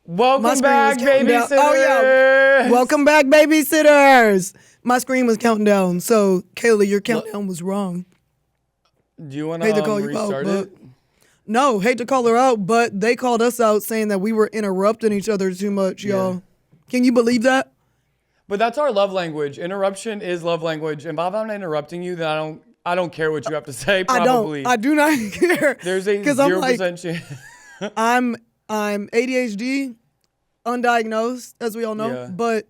Welcome back, babysitters. Oh, yeah. Welcome back, babysitters. My screen was counting down, so Kayla, your countdown was wrong. Do you want to restart it? No, hate to call her out, but they called us out saying that we were interrupting each other too much, y'all. Can you believe that? But that's our love language. Interruption is love language. And if I'm not interrupting you, then I don't care what you have to say. Probably. I do not care. There's a 0% chance. I'm ADHD, undiagnosed, as we all know. But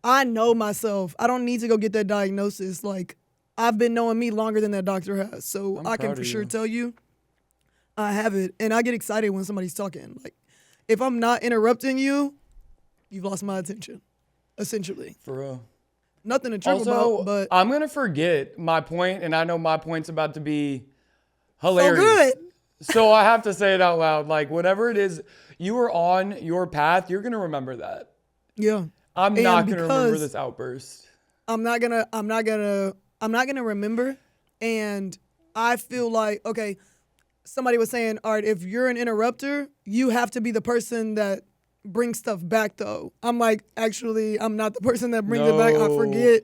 I know myself. I don't need to go get that diagnosis. Like, I've been knowing me longer than that doctor has. So I can for sure tell you I have it. And I get excited when somebody's talking. Like, if I'm not interrupting you, you've lost my attention, essentially. For real. Nothing to trip about, but I'm going to forget my point, and I know my point's about to be hilarious. So good. So I have to say it out loud. Like, whatever it is, you are on your path, you're going to remember that. Yeah. I'm not going to remember this outburst. I'm not going to remember. And I feel like, okay, somebody was saying, all right, if you're an interrupter, you have to be the person that brings stuff back, though. I'm like, actually, I'm not the person that brings it back. I forget.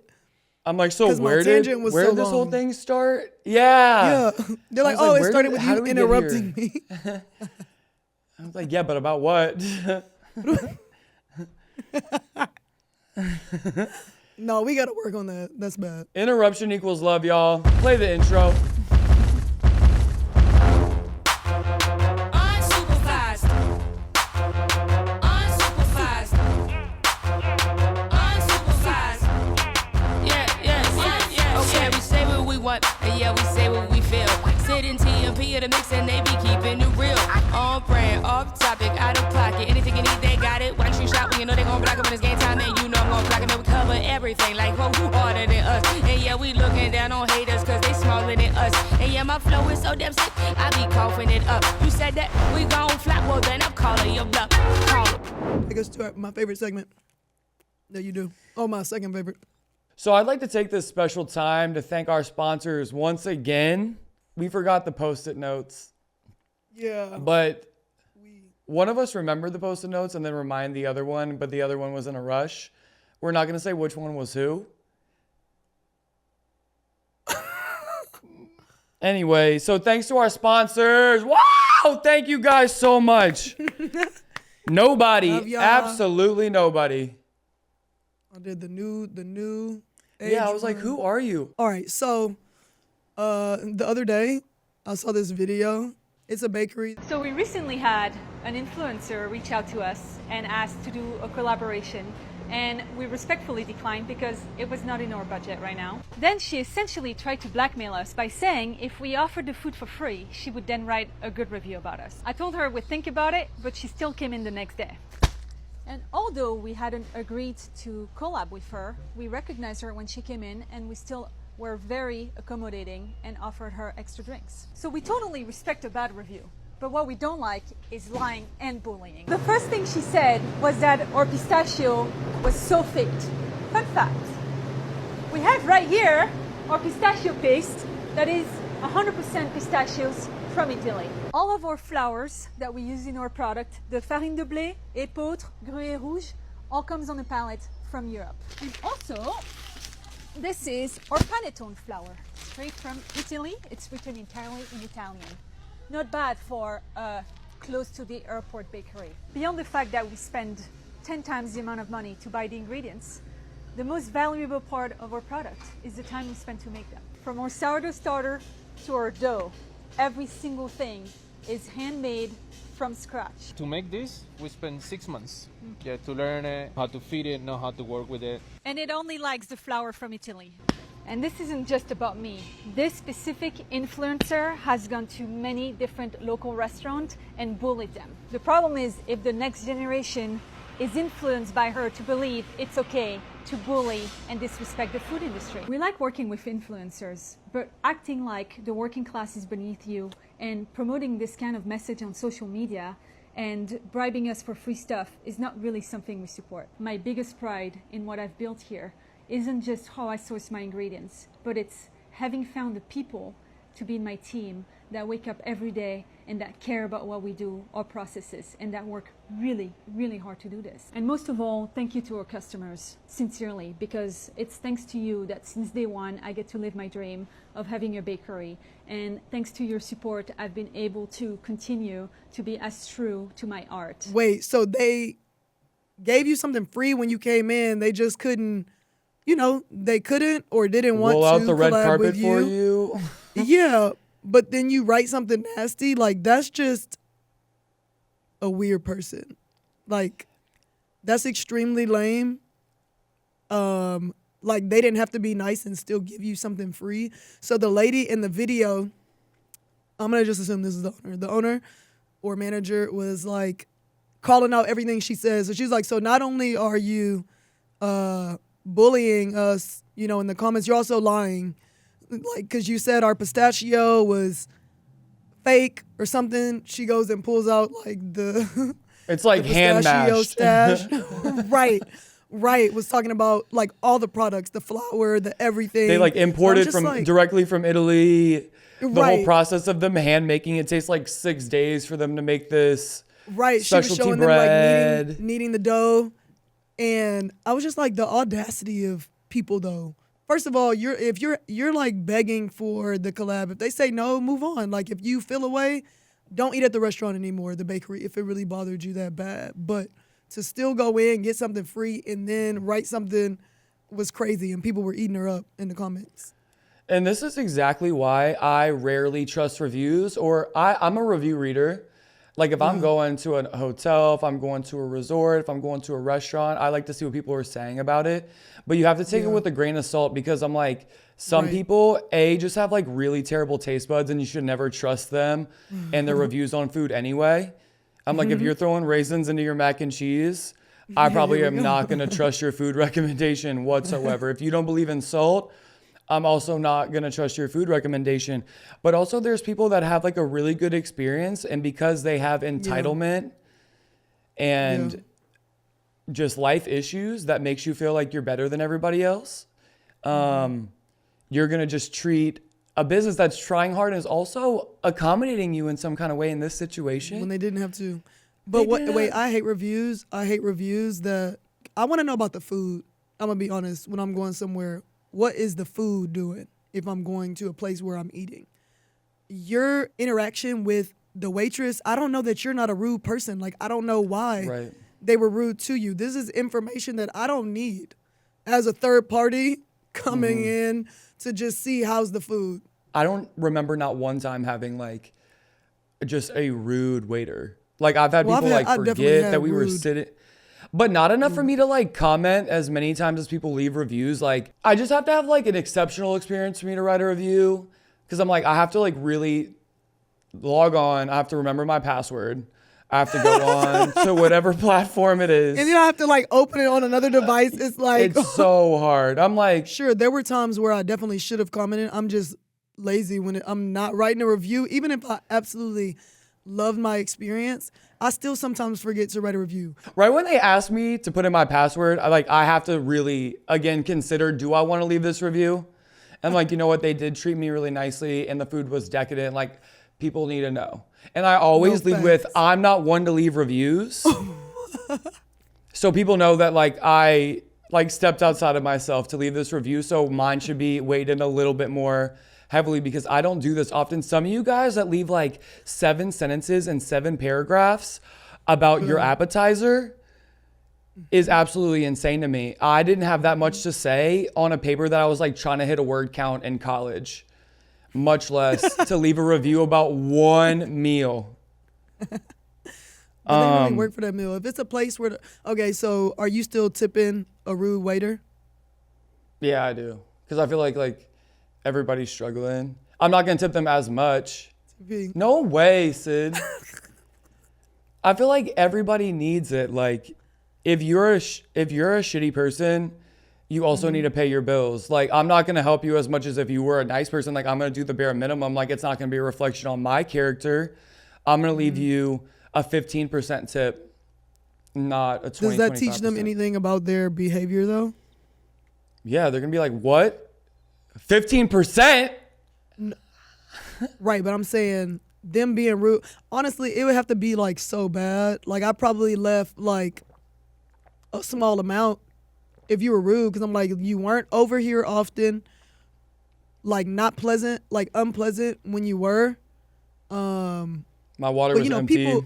I'm like, so where did this whole thing start? Yeah. They're like, oh, it started with you interrupting me. I was like, yeah, but about what? No, we got to work on that. That's bad. Interruption equals love, y'all. Play the intro. Unsupervised. Unsupervised. Unsupervised. Yeah. Okay, we say what we want, and yeah, we say what we feel. Sitting TMP at the mix, and they be keeping it real. On brand, off topic, out of pocket. Anything you need, they got it. One tree shot when you know they gon' block it when it's game time, and you know I'm gon' block it. Man, we cover everything, like who harder than us? And yeah, we looking down on haters, cause they smaller than us. And yeah, my flow is so damn sick, I be coughing it up. You said that we gon' flop, well then I'm calling your bluff. Take us to my favorite segment that you do. Oh, my second favorite. So I'd like to take this special time to thank our sponsors once again. We forgot the Post-it notes. Yeah. But one of us remembered the Post-it notes and then remind the other one, but the other one was in a rush. We're not going to say which one was who. Anyway, so thanks to our sponsors. Wow! Thank you guys so much. Nobody, absolutely nobody. I did the new. Yeah, I was like, who are you? All right, so the other day, I saw this video. It's a bakery. So we recently had an influencer reach out to us and asked to do a collaboration, and we respectfully declined because it was not in our budget right now. Then she essentially tried to blackmail us by saying if we offered the food for free, she would then write a good review about us. I told her we'd think about it, but she still came in the next day. And although we hadn't agreed to collab with her, we recognized her when she came in, and we still were very accommodating and offered her extra drinks. So we totally respect a bad review, but what we don't like is lying and bullying. The first thing she said was that our pistachio was so faked. Fun fact, we have right here our pistachio paste that is 100% pistachios from Italy. All of our flours that we use in our product, the farine de blé, épeautre, gruyère rouge, all comes on a pallet from Europe. And also, this is our panettone flour, straight from Italy. It's written entirely in Italian. Not bad for close to the airport bakery. Beyond the fact that we spend 10 times the amount of money to buy the ingredients, the most valuable part of our product is the time we spend to make them. From our sourdough starter to our dough, every single thing is handmade from scratch. To make this, we spent 6 months. To learn it, how to feed it, know how to work with it. And it only likes the flour from Italy. And this isn't just about me. This specific influencer has gone to many different local restaurants and bullied them. The problem is if the next generation is influenced by her to believe it's okay to bully and disrespect the food industry. We like working with influencers, but acting like the working class is beneath you and promoting this kind of message on social media and bribing us for free stuff is not really something we support. My biggest pride in what I've built here isn't just how I source my ingredients, but it's having found the people to be in my team that wake up every day and that care about what we do, our processes, and that work really, really hard to do this. And most of all, thank you to our customers, sincerely, because it's thanks to you that since day one, I get to live my dream of having a bakery. And thanks to your support, I've been able to continue to be as true to my art. Wait, so they gave you something free when you came in, they just couldn't, they couldn't or didn't want roll to out the red collab carpet with for you? Yeah, but then you write something nasty, like that's just a weird person. Like, that's extremely lame. Like, they didn't have to be nice and still give you something free. So the lady in the video, I'm gonna just assume this is the owner. The owner or manager was like calling out everything she says. So she's like, so not only are you bullying us, in the comments, you're also lying. Like, because you said our pistachio was fake or something. She goes and pulls out like the it's like the hand pistachio mashed. Stash. Right. Was talking about like all the products, the flour, the everything. They like imported so from directly from Italy. The whole Right. process of them hand making it takes like 6 days for them to make this Right. She was specialty showing bread. them like kneading the dough. And I was just like, the audacity of people though. First of all, if you're like begging for the collab, if they say no, move on. Like, if you feel away, don't eat at the restaurant anymore, the bakery, if it really bothered you that bad. But to still go in, get something free, and then write something was crazy, and people were eating her up in the comments. And this is exactly why I rarely trust reviews, or I'm a review reader. Like, if I'm going to a hotel, if I'm going to a resort, if I'm going to a restaurant, I like to see what people are saying about it. But you have to take it with a grain of salt, because I'm like, some people, just have like really terrible taste buds, and you should never trust them and their reviews on food anyway. I'm like, if you're throwing raisins into your mac and cheese, I probably am not going to trust your food recommendation whatsoever. If you don't believe in salt, I'm also not going to trust your food recommendation. But also, there's people that have like a really good experience, and because they have entitlement and just life issues that makes you feel like you're better than everybody else, you're going to just treat a business that's trying hard and is also accommodating you in some kind of way in this situation. When they didn't have to. But wait, I hate reviews. I hate reviews that, I want to know about the food. I'm going to be honest, when I'm going somewhere, what is the food doing if I'm going to a place where I'm eating? Your interaction with the waitress, I don't know that you're not a rude person. Like, I don't know why they were rude to you. This is information that I don't need as a third party coming in to just see how's the food. I don't remember not one time having like just a rude waiter. Like, I've had people forget that we were sitting, but not enough for me to like comment as many times as people leave reviews. Like, I just have to have like an exceptional experience for me to write a review, because I'm like, I have to like really log on. I have to remember my password. I have to go on to whatever platform it is. And then I have to like open it on another device. It's like, it's so hard. I'm like, sure, there were times where I definitely should have commented. I'm just lazy when I'm not writing a review. Even if I absolutely loved my experience, I still sometimes forget to write a review. Right when they ask me to put in my password, I have to really, again, consider, do I want to leave this review? And like, you know what? They did treat me really nicely, and the food was decadent. Like, people need to know. And I always lead with, I'm not one to leave reviews. So people know that like I like stepped outside of myself to leave this review. So mine should be weighted a little bit more heavily, because I don't do this often. Some of you guys that leave like 7 sentences and 7 paragraphs about your appetizer is absolutely insane to me. I didn't have that much to say on a paper that I was like trying to hit a word count in college, much less to leave a review about one meal. But they really work for that meal. If it's a place where, okay, so are you still tipping a rude waiter? Yeah, I do. Because I feel like everybody's struggling. I'm not going to tip them as much. No way, Sid. I feel like everybody needs it. Like, if you're a shitty person, you also need to pay your bills. Like, I'm not going to help you as much as if you were a nice person. Like, I'm going to do the bare minimum. Like, it's not going to be a reflection on my character. I'm going to leave you a 15% tip, not a 20%. Does that teach them anything about their behavior, though? Yeah, they're going to be like, what? 15%? Right, but I'm saying, them being rude. Honestly, it would have to be like so bad. Like I probably left like a small amount if you were rude, because I'm like, you weren't over here often, like not pleasant, like unpleasant when you were. My water was empty. People,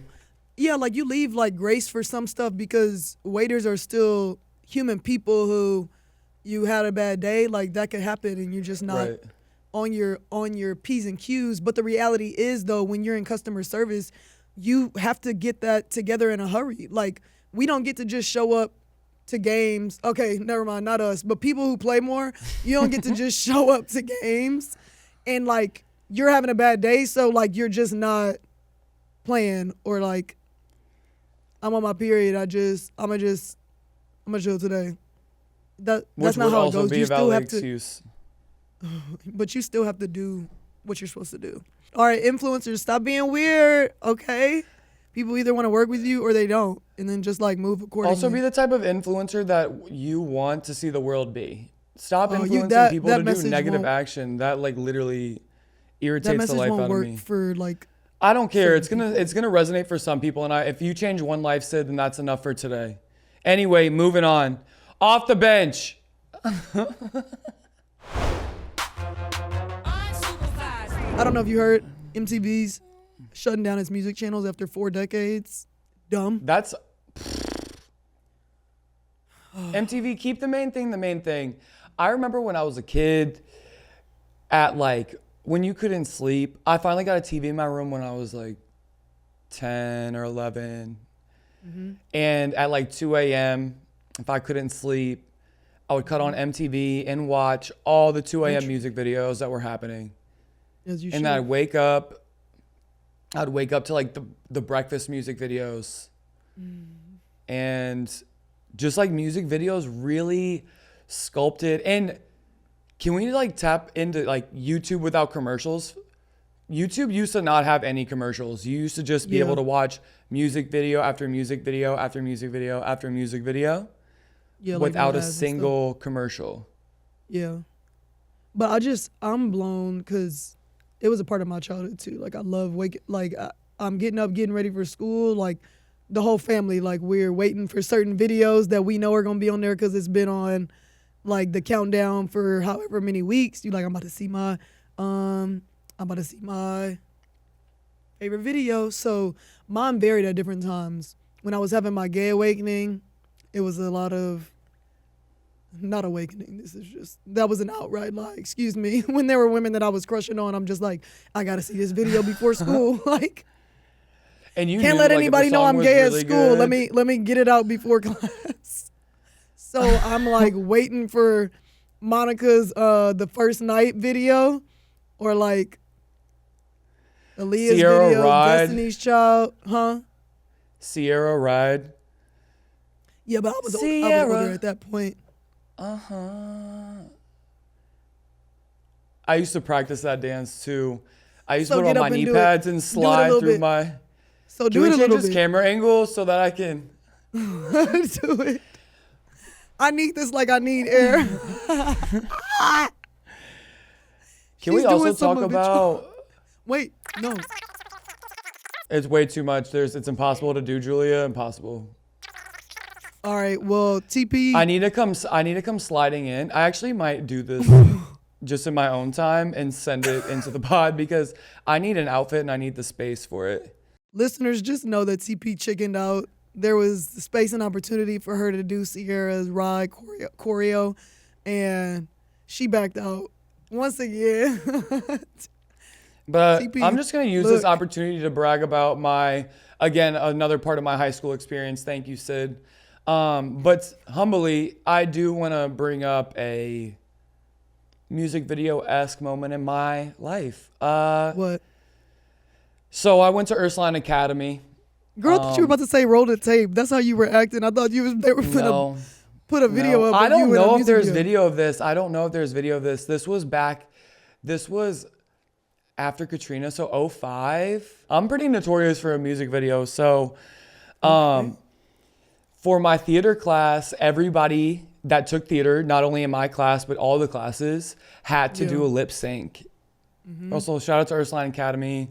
yeah, like you leave like grace for some stuff because waiters are still human people who you had a bad day, like that could happen and you're just not on your P's and Q's. But the reality is though, when you're in customer service, you have to get that together in a hurry. Like we don't get to just show up to games. Okay, never mind, not us, but people who play more, you don't get to just show up to games and like you're having a bad day, so like you're just not playing, or like I'm on my period, I'm gonna chill today. That's not how it goes. You still have excuse. But you still have to do what you're supposed to do. All right, influencers, stop being weird, okay? People either want to work with you or they don't, and then just like move accordingly. Also, be the type of influencer that you want to see the world be. Stop influencing people to do negative action. That like literally irritates the life out of me. For like, I don't care. It's gonna resonate for some people, and if you change one life, Sid, then that's enough for today. Anyway, moving on. Off the bench. I don't know if you heard, MTV's shutting down its music channels after 4 decades. Dumb. That's MTV. Keep the main thing the main thing. I remember when I was a kid, at like when you couldn't sleep. I finally got a TV in my room when I was like 10 or 11, and at like 2 a.m. if I couldn't sleep, I would cut on MTV and watch all the 2 a.m. music videos that were happening. As you and should. I'd wake up to like the breakfast music videos. And just like music videos really sculpted. And can we like tap into like YouTube without commercials? YouTube used to not have any commercials. You used to just be able to watch music video after music video after music video after music video. Yeah, like without a single commercial. Yeah. But I'm blown because it was a part of my childhood too. Like I love I'm getting up, getting ready for school. Like the whole family, like we're waiting for certain videos that we know are going to be on there because it's been on like the countdown for however many weeks. You like, I'm about to see my favorite video. So mine varied at different times. When I was having my gay awakening, it was a lot of, not awakening, that was an outright lie, excuse me. When there were women that I was crushing on, I'm just like, I gotta see this video before school. Like, and you can't let anybody know I'm gay at school. Let me get it out before class. So I'm like waiting for Monica's the first night video, or like Aaliyah's Sierra video, Ride. Destiny's Child, Sierra Ride. Yeah, but I was older at that point. I used to practice that dance too. I used to put on my knee pads and slide through my. So do it a little bit. Can we change this camera angle so that I can do it? I need this like I need air. Can we also talk about? Wait, no. It's way too much. It's impossible to do, Julia. Impossible. All right. Well, TP. I need to come sliding in. I actually might do this just in my own time and send it into the pod because I need an outfit and I need the space for it. Listeners, just know that TP chickened out. There was space and opportunity for her to do Sierra's ride choreo, and she backed out once again. But TP, I'm just going to use this opportunity to brag about another part of my high school experience. Thank you, Sid. But humbly, I do want to bring up a music video-esque moment in my life. What? So I went to Ursuline Academy. Girl, I thought you were about to say roll the tape. That's how you were acting. I thought they were going to put a video up. I don't know if there's video of this. I don't know if there's video of this. This was after Katrina, so 2005. I'm pretty notorious for a music video. So for my theater class, everybody that took theater, not only in my class, but all the classes, had to do a lip sync. Also, shout out to Ursuline Academy.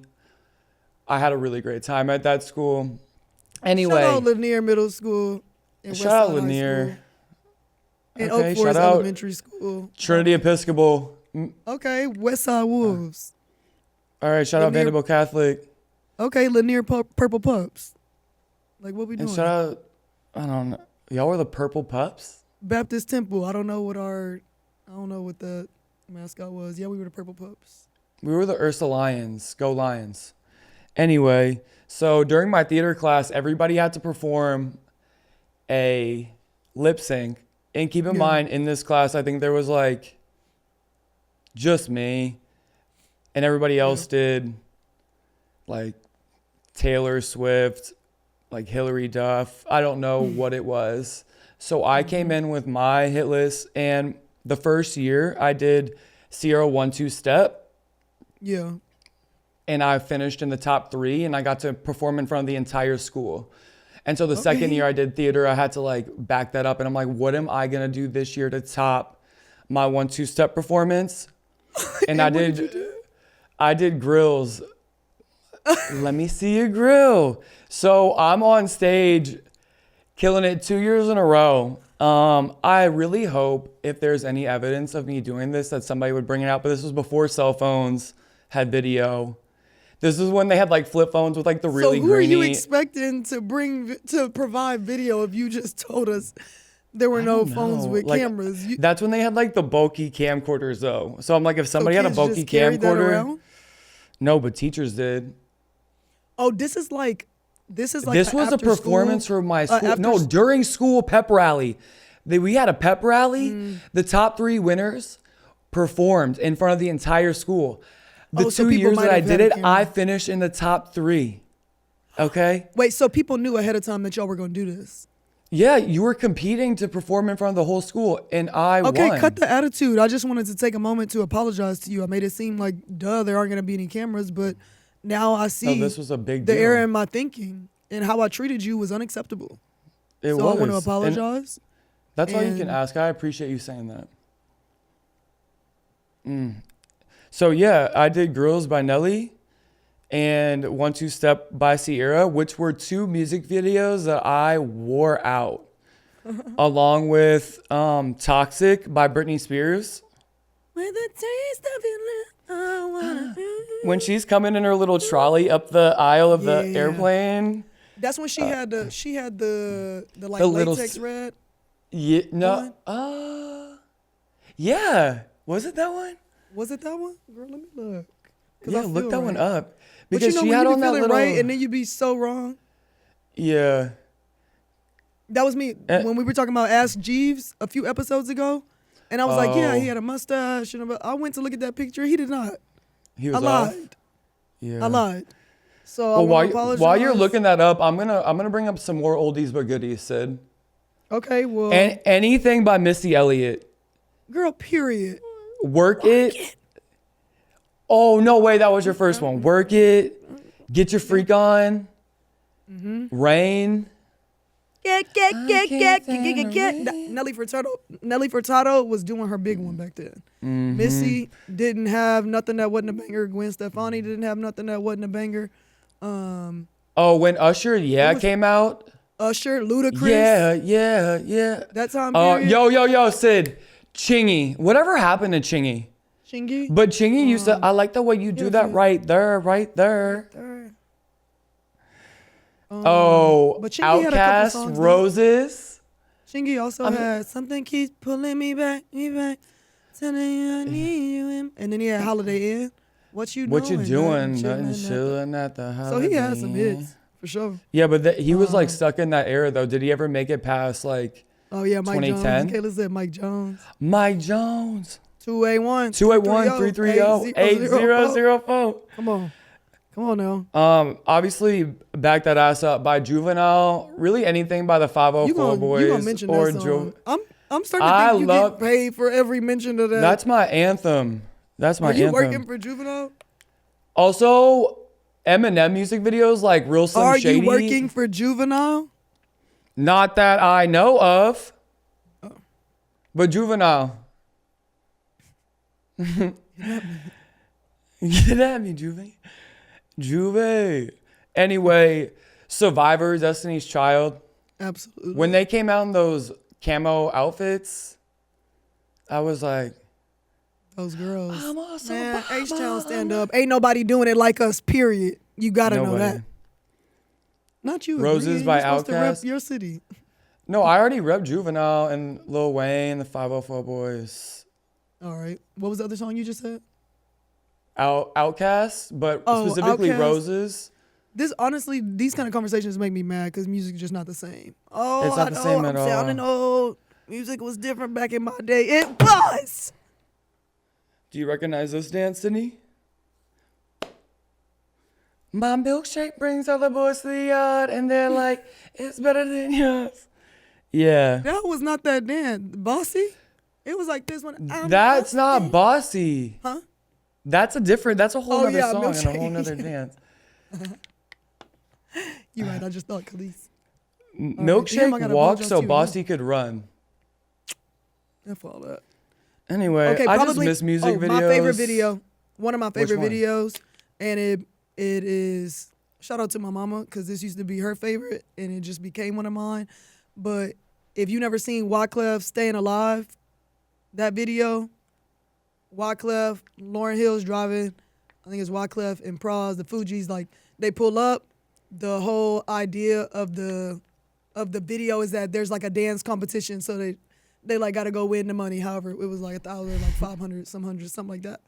I had a really great time at that school. Anyway. Shout out Lanier Middle School. And Shout out Westside High Lanier. School. And Okay, Oak Forest shout out Elementary School. Trinity Episcopal. Okay, Westside Wolves. All right, shout out Lanier- Vanderbilt Catholic. Okay, Lanier Purple Pups. Like, what we doing? And shout out, I don't know. Y'all were the Purple Pups? Baptist Temple. I don't know what the mascot was. Yeah, we were the Purple Pups. We were the Ursa Lions. Go Lions. Anyway, so during my theater class, everybody had to perform a lip sync. And keep in mind, in this class, I think there was like just me. And everybody else did like Taylor Swift, like Hillary Duff. I don't know what it was. So I came in with my hit list. And the first year I did Sierra 1-2 Step. Yeah. And I finished in the top 3 and I got to perform in front of the entire school. And so the second year I did theater, I had to like back that up. And I'm like, what am I going to do this year to top my 1-2 Step performance? And I did grills. Let me see your grill. So I'm on stage killing it 2 years in a row. I really hope if there's any evidence of me doing this that somebody would bring it out. But this was before cell phones had video. This is when they had like flip phones with like the really grainy. So who grainy. are you expecting to provide video if you just told us there were no phones with like, cameras? That's when they had like the bulky camcorders though. So I'm like, if somebody had a bulky camcorder. No, but teachers did. Oh, this was a performance for my school. During school pep rally. We had a pep rally. The top 3 winners performed in front of the entire school. The 2 years that I did it, I finished in the top 3. Okay? Wait, so people knew ahead of time that y'all were going to do this? Yeah, you were competing to perform in front of the whole school, and I won. Okay, cut the attitude. I just wanted to take a moment to apologize to you. I made it seem like, duh, there aren't going to be any cameras, but now I see this was a big deal. The error in my thinking and how I treated you was unacceptable. I want to apologize. And that's all you can ask. I appreciate you saying that. So yeah, I did Girls by Nelly and 1-2 Step by Sierra, which were 2 music videos that I wore out. Along with Toxic by Britney Spears. With a taste of your love, I wanna when she's coming in her little trolley up the aisle of the airplane. That's when she had the like latex red. Yeah, no. Yeah. Was it that one? Was it that one? Girl, let me look. Yeah, look that one up. Because Because she had on that little right, and then you be so wrong. Yeah. That was me when we were talking about Ask Jeeves a few episodes ago, and I was like, yeah, he had a mustache. And I went to look at that picture. He did not. He was I lied. off? Yeah. I lied. So I want to apologize. While you're looking that up, I'm gonna bring up some more oldies but goodies, Sid. Okay, well. And anything by Missy Elliott. Girl, period. Work it. Oh no way, that was your first one. Work It. Get Your Freak On. Rain. Get. Nelly Furtado was doing her big one back then. Missy didn't have nothing that wasn't a banger. Gwen Stefani didn't have nothing that wasn't a banger. When Usher came out. Usher, Ludacris. Yeah. That time period. Yo, Sid. Chingy. Whatever happened to Chingy? Chingy? But Chingy used to, I like the way you do that right there. But Chingy had a couple Outkast, songs, Roses. Chingy also had Something Keeps Pulling Me Back, telling you I need you. And then he had Holiday Inn. What you doing? Nothing chilling at the Holiday So he had some hits, for sure. Yeah, but he was like stuck in that era though. Did he ever make it past like Oh yeah, Mike 2010? Jones. Kayla said Mike Jones. Mike Jones. 281-330-8004. Come on now. Obviously, Back That Ass Up by Juvenile. Really anything by the 504 Boys. You gonna mention that song. I'm starting to think you get paid for every mention of that. That's my anthem. Are you working for Juvenile? Also, Eminem music videos like Real Slim Shady. Are you working for Juvenile? Not that I know of. But Juvenile. Get at me, Juve. Anyway, Survivor, Destiny's Child. Absolutely. When they came out in those camo outfits, I was like, those girls. I'm also Man, H-Town stand up. Ain't nobody doing it like us, period. You gotta know that. Not you. Roses by You're supposed to rep Outkast. your city. No, I already repped Juvenile and Lil Wayne, the 504 Boys. All right. What was the other song you just said? Outkast, but specifically Outkast. Roses. This honestly, these kind of conversations make me mad because music is just not the same. Oh, It's not the same at I'm all. sounding old. Music was different back in my day. It was. Do you recognize this dance, Sydney? My milkshake brings all the boys to the yard, and they're like, it's better than yours. Yeah. That was not that dance. Bossy? It was like this one. That's not bossy. Huh? That's a whole other song and a milkshake. whole other dance. You're right. I just thought Khalees. Milkshake I gotta walked apologize so to you. Bossy could run. That's all that. Anyway, Okay, I probably, just miss music videos. My favorite video. One of my favorite one? videos. And it is, shout out to my mama, because this used to be her favorite, and it just became one of mine. But if you never seen Wyclef Staying Alive, that video, Wyclef, Lauryn Hill's driving, I think it's Wyclef and Pras, the Fugees, like, they pull up. The whole idea of the video is that there's like a dance competition, so they like gotta go win the money. However, it was like 1,000, like 500, some hundred, something like that.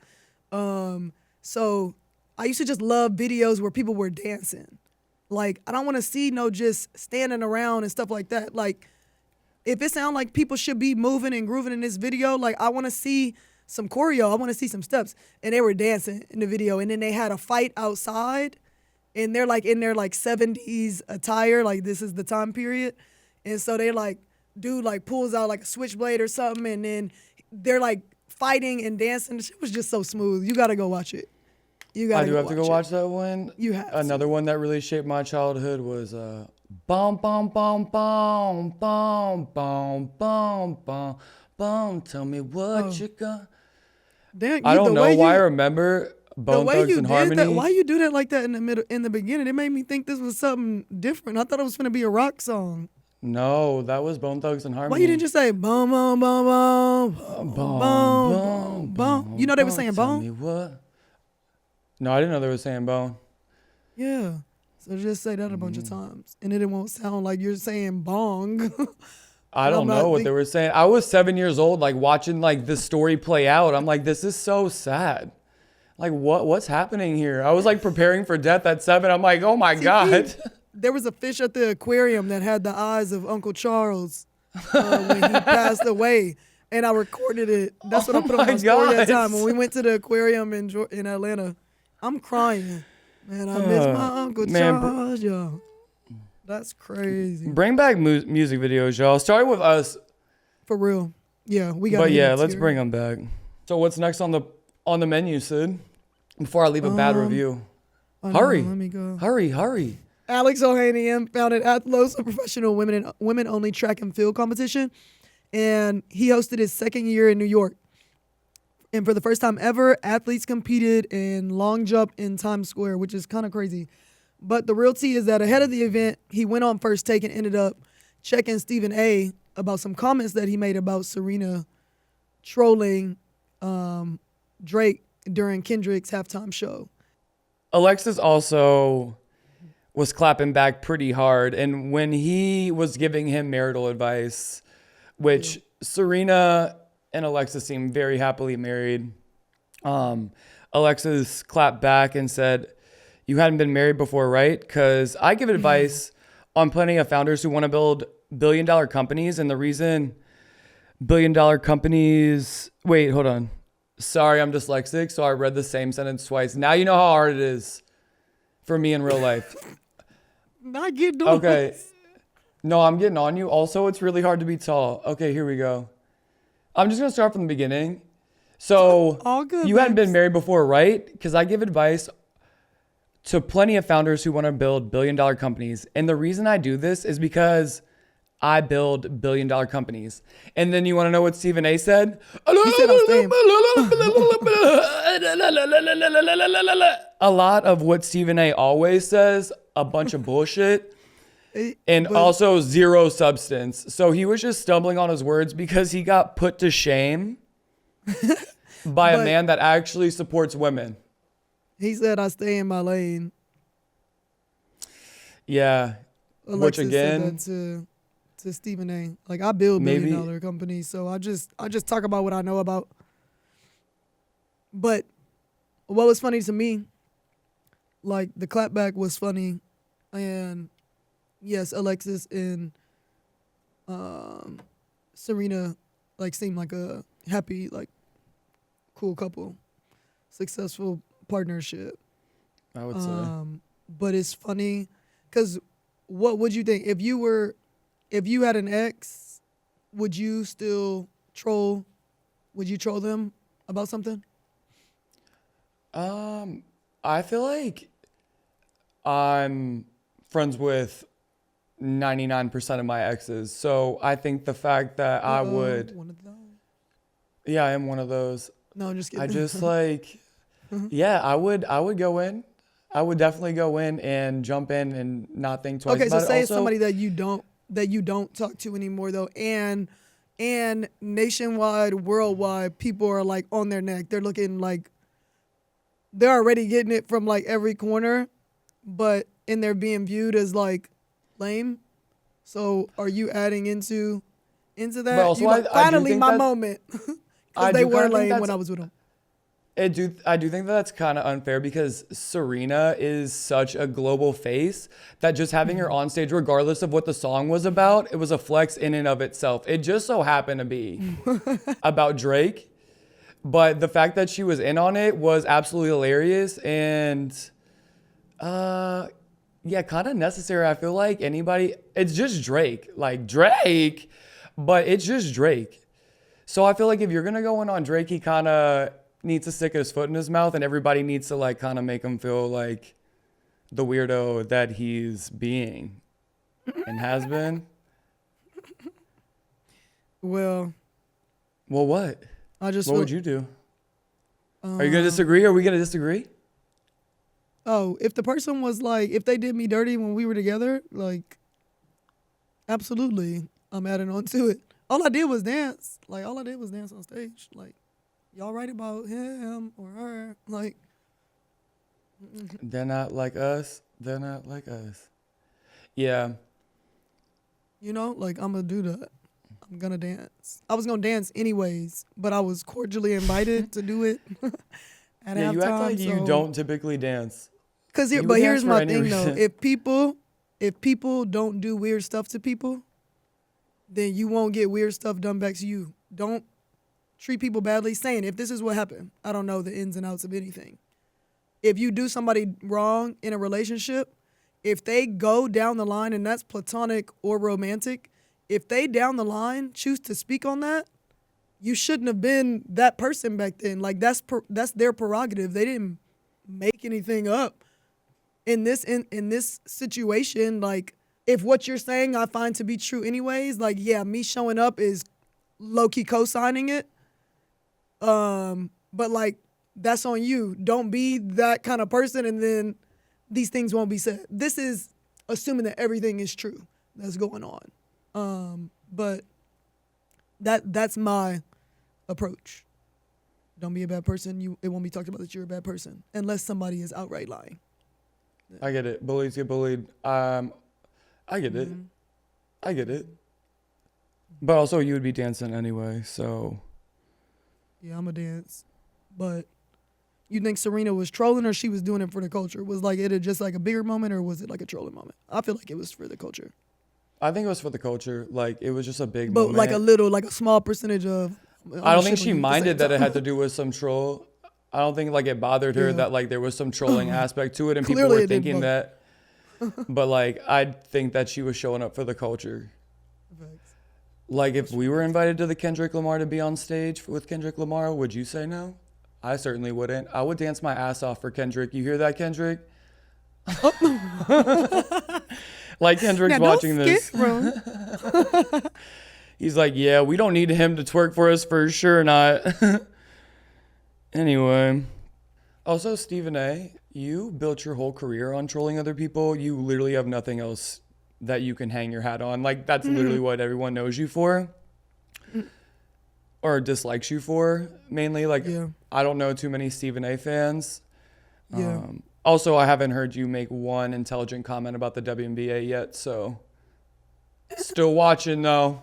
So I used to just love videos where people were dancing. Like, I don't want to see no just standing around and stuff like that. Like, if it sounds like people should be moving and grooving in this video, like, I want to see some choreo. I want to see some steps. And they were dancing in the video. And then they had a fight outside. And they're like in their like 70s attire. Like, this is the time period. And so they like, dude like pulls out like a switchblade or something. And then they're like fighting and dancing. The shit was just so smooth. You got to go watch it. I do have to go watch that one. You have Another one that really shaped my childhood was bum bum bum bum bum bum bum bum bum. Tell me what you got. Damn, I don't know why I remember Bone Thugs and Harmony. That, why you do that like that in the beginning? It made me think this was something different. I thought it was gonna be a rock song. No, that was Bone Thugs and Harmony. Why you didn't just say bum bum bum bum bum bum? You know they were saying bone. Tell me what? No, I didn't know they were saying bone. Yeah. So just say that a bunch of times, and then it won't sound like you're saying bong. I don't know what they were saying. I was 7 years old, like watching like this story play out. I'm like, this is so sad. Like, what's happening here? I was like preparing for death at 7. I'm like, oh my God. There was a fish at the aquarium that had the eyes of Uncle Charles when he passed away. And I recorded it. That's what I put on my story that time. When we went to the aquarium in Atlanta, I'm crying. Man, I miss my Uncle Charles, y'all. That's crazy. Bring back music videos, y'all. Start with us. For real. Yeah, we got. But yeah, let's bring them back. So what's next on the menu, Sid? Before I leave a bad review. Hurry. Let me go. Hurry. Alex Ohanian founded Athlos, a professional women-only track and field competition. And he hosted his second year in New York. And for the first time ever, athletes competed in long jump in Times Square, which is kind of crazy. But the real tea is that ahead of the event, he went on First Take and ended up checking Stephen A. about some comments that he made about Serena trolling Drake during Kendrick's halftime show. Alexis also was clapping back pretty hard. And when he was giving him marital advice, which Serena and Alexis seem very happily married. Alexis clapped back and said, you hadn't been married before, right? Because I give advice on plenty of founders who want to build billion-dollar companies. And the reason billion-dollar companies... Wait, hold on. Sorry, I'm dyslexic, so I read the same sentence twice. Now you know how hard it is for me in real life. Not getting on. Okay. No, I'm getting on you. Also, it's really hard to be tall. Okay, here we go. I'm just going to start from the beginning. So, all good, you hadn't been married before, right? Because I give advice to plenty of founders who want to build billion-dollar companies. And the reason I do this is because I build billion-dollar companies. And then you want to know what Stephen A. said? He said I'll stay. A lot of what Stephen A. always says a bunch of bullshit and also zero substance. So he was just stumbling on his words because he got put to shame by a man that actually supports women. He said, I stay in my lane. Yeah. Alexis which again, said that to Stephen A. Like, I build billion-dollar companies, so I just talk about what I know about. But what was funny to me, like, the clapback was funny, and yes, Alexis and Serena, like, seemed like a happy, like, cool couple, successful partnership. I would say. But it's funny, because what would you think if you had an ex? Would you still troll? Would you troll them about something? I feel like I'm friends with 99% of my exes, so I think the fact that I would. One of those? Yeah, I am one of those. No, I'm just kidding. I just like, yeah, I would go in. I would definitely go in and jump in and not think twice about it. Okay, so say it's Also, somebody that you don't talk to anymore though, and nationwide, worldwide, people are like on their neck. They're looking like they're already getting it from like every corner, and they're being viewed as like lame. So are you adding into that? But also, like, I do finally think my that- moment. Because they were lame when I was with them. I do think that's kind of unfair because Serena is such a global face that just having her on stage, regardless of what the song was about, it was a flex in and of itself. It just so happened to be about Drake, but the fact that she was in on it was absolutely hilarious and, yeah, kind of necessary. I feel like it's just Drake, but it's just Drake. So I feel like if you're gonna go in on Drake, he kind of needs to stick his foot in his mouth, and everybody needs to like kind of make him feel like the weirdo that he's being and has been. Well, what? What would you do? Are you gonna disagree? Are we gonna disagree? Oh, if the person was like, if they did me dirty when we were together, like, absolutely, I'm adding on to it. All I did was dance. Like, all I did was dance on stage. Like, y'all write about him or her. Like, they're not like us. They're not like us. Yeah. You know, like, I'm going to do that. I'm going to dance. I was going to dance anyways, but I was cordially invited to do it at halftime. You act like you don't typically dance. But here's my thing, though. If people don't do weird stuff to people, then you won't get weird stuff done back to you. Don't treat people badly. Saying, if this is what happened, I don't know the ins and outs of anything. If you do somebody wrong in a relationship, if they go down the line, and that's platonic or romantic, if they down the line choose to speak on that, you shouldn't have been that person back then. Like, that's their prerogative. They didn't make anything up. In this situation, like, if what you're saying I find to be true anyways, like, yeah, me showing up is low-key co-signing it. But, like, that's on you. Don't be that kind of person, and then these things won't be said. This is assuming that everything is true that's going on. But that's my approach. Don't be a bad person. It won't be talked about that you're a bad person unless somebody is outright lying. I get it. Bullies get bullied. I get it. I get it. But also, you would be dancing anyway, so. Yeah, I'm a dance. But you think Serena was trolling or she was doing it for the culture? Was like it just like a bigger moment or was it like a trolling moment? I feel like it was for the culture. I think it was for the culture. Like, it was just a big but moment. But like a small percentage of. I don't think she minded that it had to do with some troll. I don't think like it bothered her that like there was some trolling aspect to it and people were thinking that. But like I think that she was showing up for the culture. Like if we were invited to the Kendrick Lamar to be on stage with Kendrick Lamar, would you say no? I certainly wouldn't. I would dance my ass off for Kendrick. You hear that, Kendrick? Like Kendrick's now, watching this. He's like, yeah, we don't need him to twerk for us for sure not. Anyway. Also, Stephen A. You built your whole career on trolling other people. You literally have nothing else that you can hang your hat on. Like, that's literally what everyone knows you for. Or dislikes you for, mainly. Like, I don't know too many Stephen A. fans. Yeah. Also, I haven't heard you make one intelligent comment about the WNBA yet, so... Still watching, though.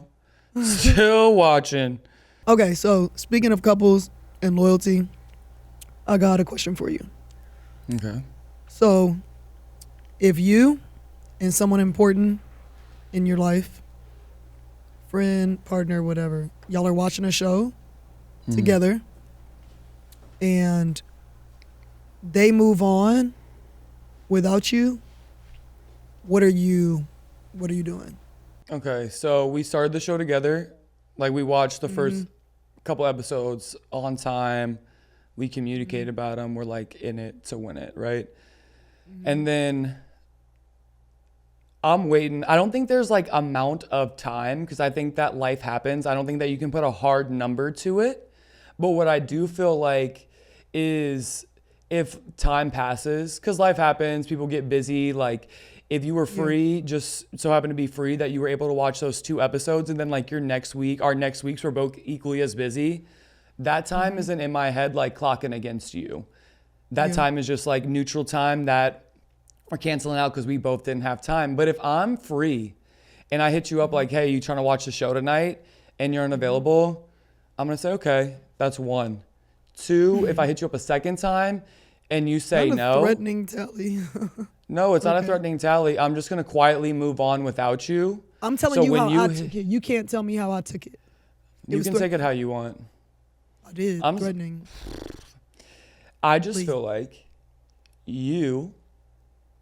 Still watching. Okay, so speaking of couples and loyalty, I got a question for you. Okay. So, if you and someone important in your life, friend, partner, whatever, y'all are watching a show together, and they move on without you, what are you doing? Okay, so we started the show together. Like, we watched the first couple episodes on time. We communicated about them. We're like in it to win it, right? And then I'm waiting. I don't think there's like amount of time because I think that life happens. I don't think that you can put a hard number to it. But what I do feel like is if time passes, because life happens, people get busy, like if you were free, just so happened to be free that you were able to watch those 2 episodes and then like our next weeks were both equally as busy, that time isn't in my head like clocking against you. That time is just like neutral time that we're canceling out because we both didn't have time. But if I'm free and I hit you up like, hey, you trying to watch the show tonight and you're unavailable, I'm going to say, okay, that's 1. 2, if I hit you up a second time and you say no. Threatening tally. No, it's not a threatening tally. I'm just going to quietly move on without you. I'm telling you how I took it. You can't tell me how I took it. You can take it how you want. I did. Threatening. I just feel like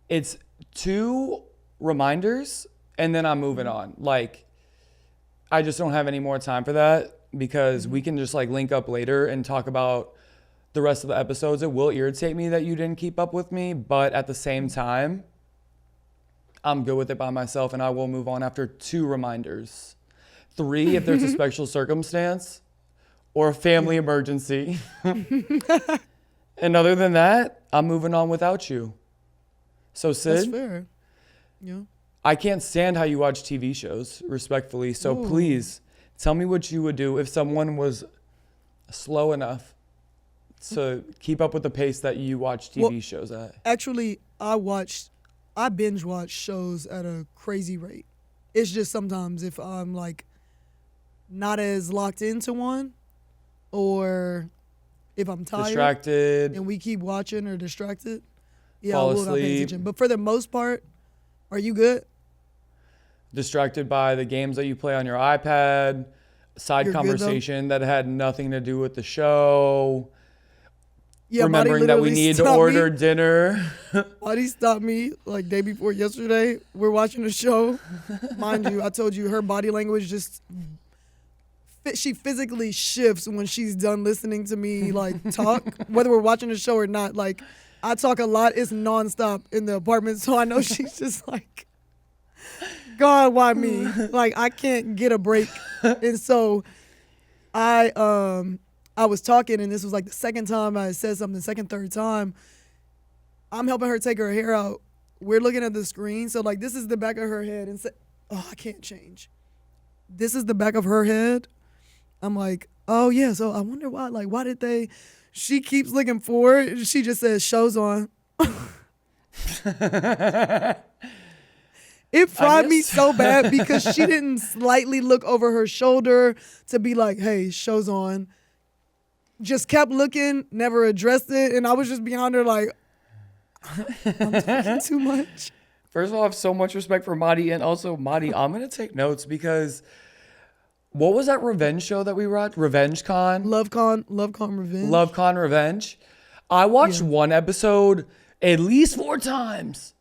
it's 2 reminders and then I'm moving on. Like, I just don't have any more time for that because we can just like link up later and talk about the rest of the episodes. It will irritate me that you didn't keep up with me, but at the same time, I'm good with it by myself and I will move on after 2 reminders. 3, if there's a special circumstance or a family emergency. And other than that, I'm moving on without you. So Sid, that's fair. Yeah. I can't stand how you watch TV shows, respectfully. So please tell me what you would do if someone was slow enough to keep up with the pace that you watch TV shows at. Actually, I binge watch shows at a crazy rate. It's just sometimes if I'm like not as locked into one or if I'm tired distracted and we keep watching or distracted, fall I will not pay asleep. attention. But for the most part, are you good? Distracted by the games that you play on your iPad, side You're conversation that had nothing to do with the show. Yeah, remembering that we need to order dinner. Marty stopped me like day before yesterday. We're watching a show. Mind you, I told you her body language just, she physically shifts when she's done listening to me like talk, whether we're watching a show or not. Like I talk a lot. It's nonstop in the apartment. So I know she's just like, God, why me? Like I can't get a break. And so I was talking, and this was like the second time I said something, third time. I'm helping her take her hair out. We're looking at the screen. So, like, this is the back of her head. And I can't change. This is the back of her head. I'm like, oh, yeah, so I wonder why. Like, why did they? She keeps looking forward. She just says, show's on. It fried me so bad because she didn't slightly look over her shoulder to be like, hey, show's on. Just kept looking, never addressed it, and I was just behind her like, I'm talking too much. First of all, I have so much respect for Madi, and also Madi, I'm gonna take notes because what was that revenge show that we watched? Revenge Con? Love Con Revenge. Love Con Revenge. I watched one episode at least 4 times.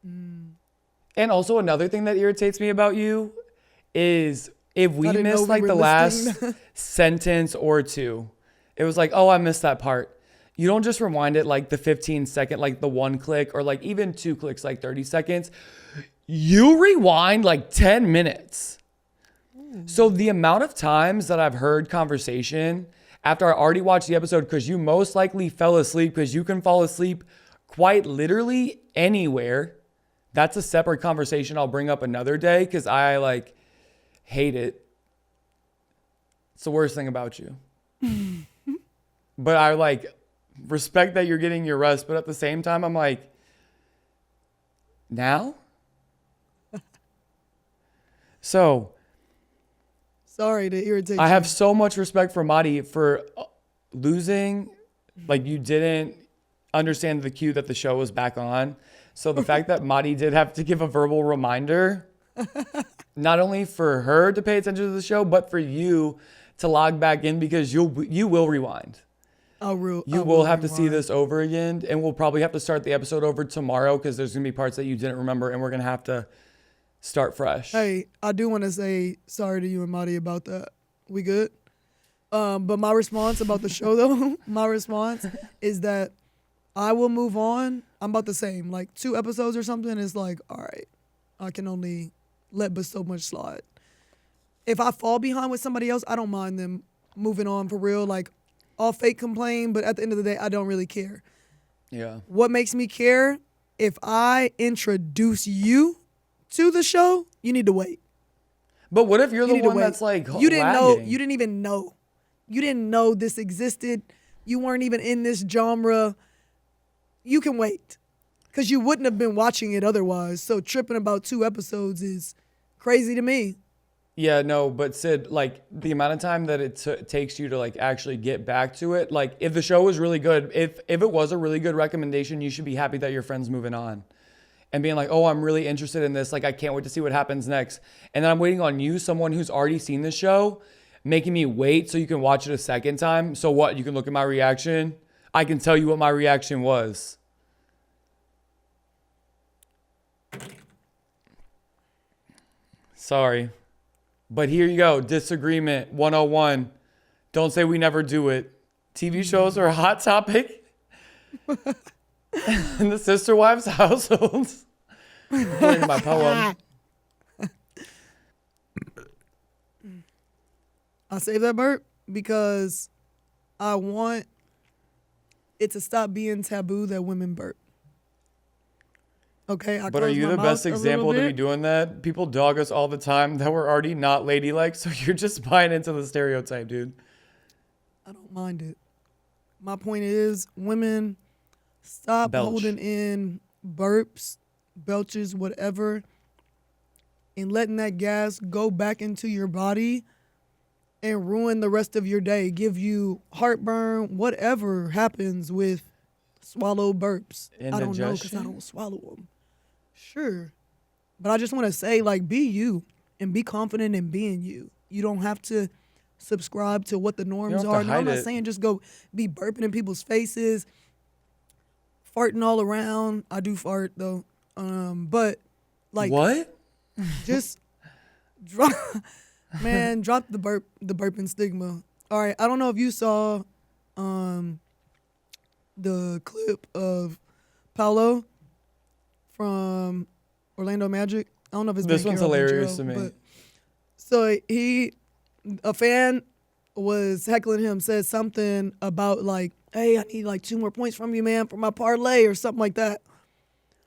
And also another thing that irritates me about you is if we miss like the last sentence or 2. It was like, oh, I missed that part. You don't just rewind it like the 15-second, like the 1 click or like even 2 clicks, like 30 seconds. You rewind like 10 minutes. So the amount of times that I've heard conversation after I already watched the episode, because you most likely fell asleep because you can fall asleep quite literally anywhere. That's a separate conversation I'll bring up another day because I like hate it. It's the worst thing about you. But I like respect that you're getting your rest, but at the same time, I'm like, now? So, sorry to irritate I you. have so much respect for Madi for losing. Like, you didn't understand the cue that the show was back on. So the fact that Madi did have to give a verbal reminder, not only for her to pay attention to the show, but for you to log back in because you will rewind. You will have to see this over again, and we'll probably have to start the episode over tomorrow because there's going to be parts that you didn't remember, and we're going to have to start fresh. Hey, I do want to say sorry to you and Madi about that. We good? But my response about the show, though, my response is that I will move on. I'm about the same. Like 2 episodes or something is like, all right, I can only let but so much slide. If I fall behind with somebody else, I don't mind them moving on for real. Like, I'll fake complain, but at the end of the day, I don't really care. Yeah. What makes me care, if I introduce you to the show, you need to wait. But what if you're the one that's like you didn't know, lagging? you didn't even know. You didn't know this existed. You weren't even in this genre. You can wait because you wouldn't have been watching it otherwise. So tripping about 2 episodes is crazy to me. Yeah, no, but Sid, like the amount of time that it takes you to like actually get back to it, like if the show was really good, if it was a really good recommendation, you should be happy that your friend's moving on and being like, oh, I'm really interested in this. Like, I can't wait to see what happens next. And then I'm waiting on you, someone who's already seen the show, making me wait so you can watch it a second time. So what? You can look at my reaction. I can tell you what my reaction was. Sorry. But here you go. Disagreement 101. Don't say we never do it. TV shows are a hot topic in the sister wives' households. According to my poem. I saved that burp because I want it to stop being taboo that women burp. Okay, but are you the best example to be doing that? People dog us all the time that we're already not ladylike, so you're just buying into the stereotype, dude. I don't mind it. My point is, women, stop holding in burps, belches, whatever, and letting that gas go back into your body and ruin the rest of your day. Give you heartburn, whatever happens with swallowed burps. I don't know because I don't swallow them. Sure. But I just want to say, like, be you and be confident in being you. You don't have to subscribe to what the norms are. No, I'm not saying just go be burping in people's faces, farting all around. I do fart, though. But, like. What? Just drop the burping stigma. All right. I don't know if you saw the clip of Paolo from Orlando Magic. I don't know if it's this one's hilarious to me. But, so a fan was heckling him, said something about like, hey, I need like 2 more points from you, man, for my parlay or something like that.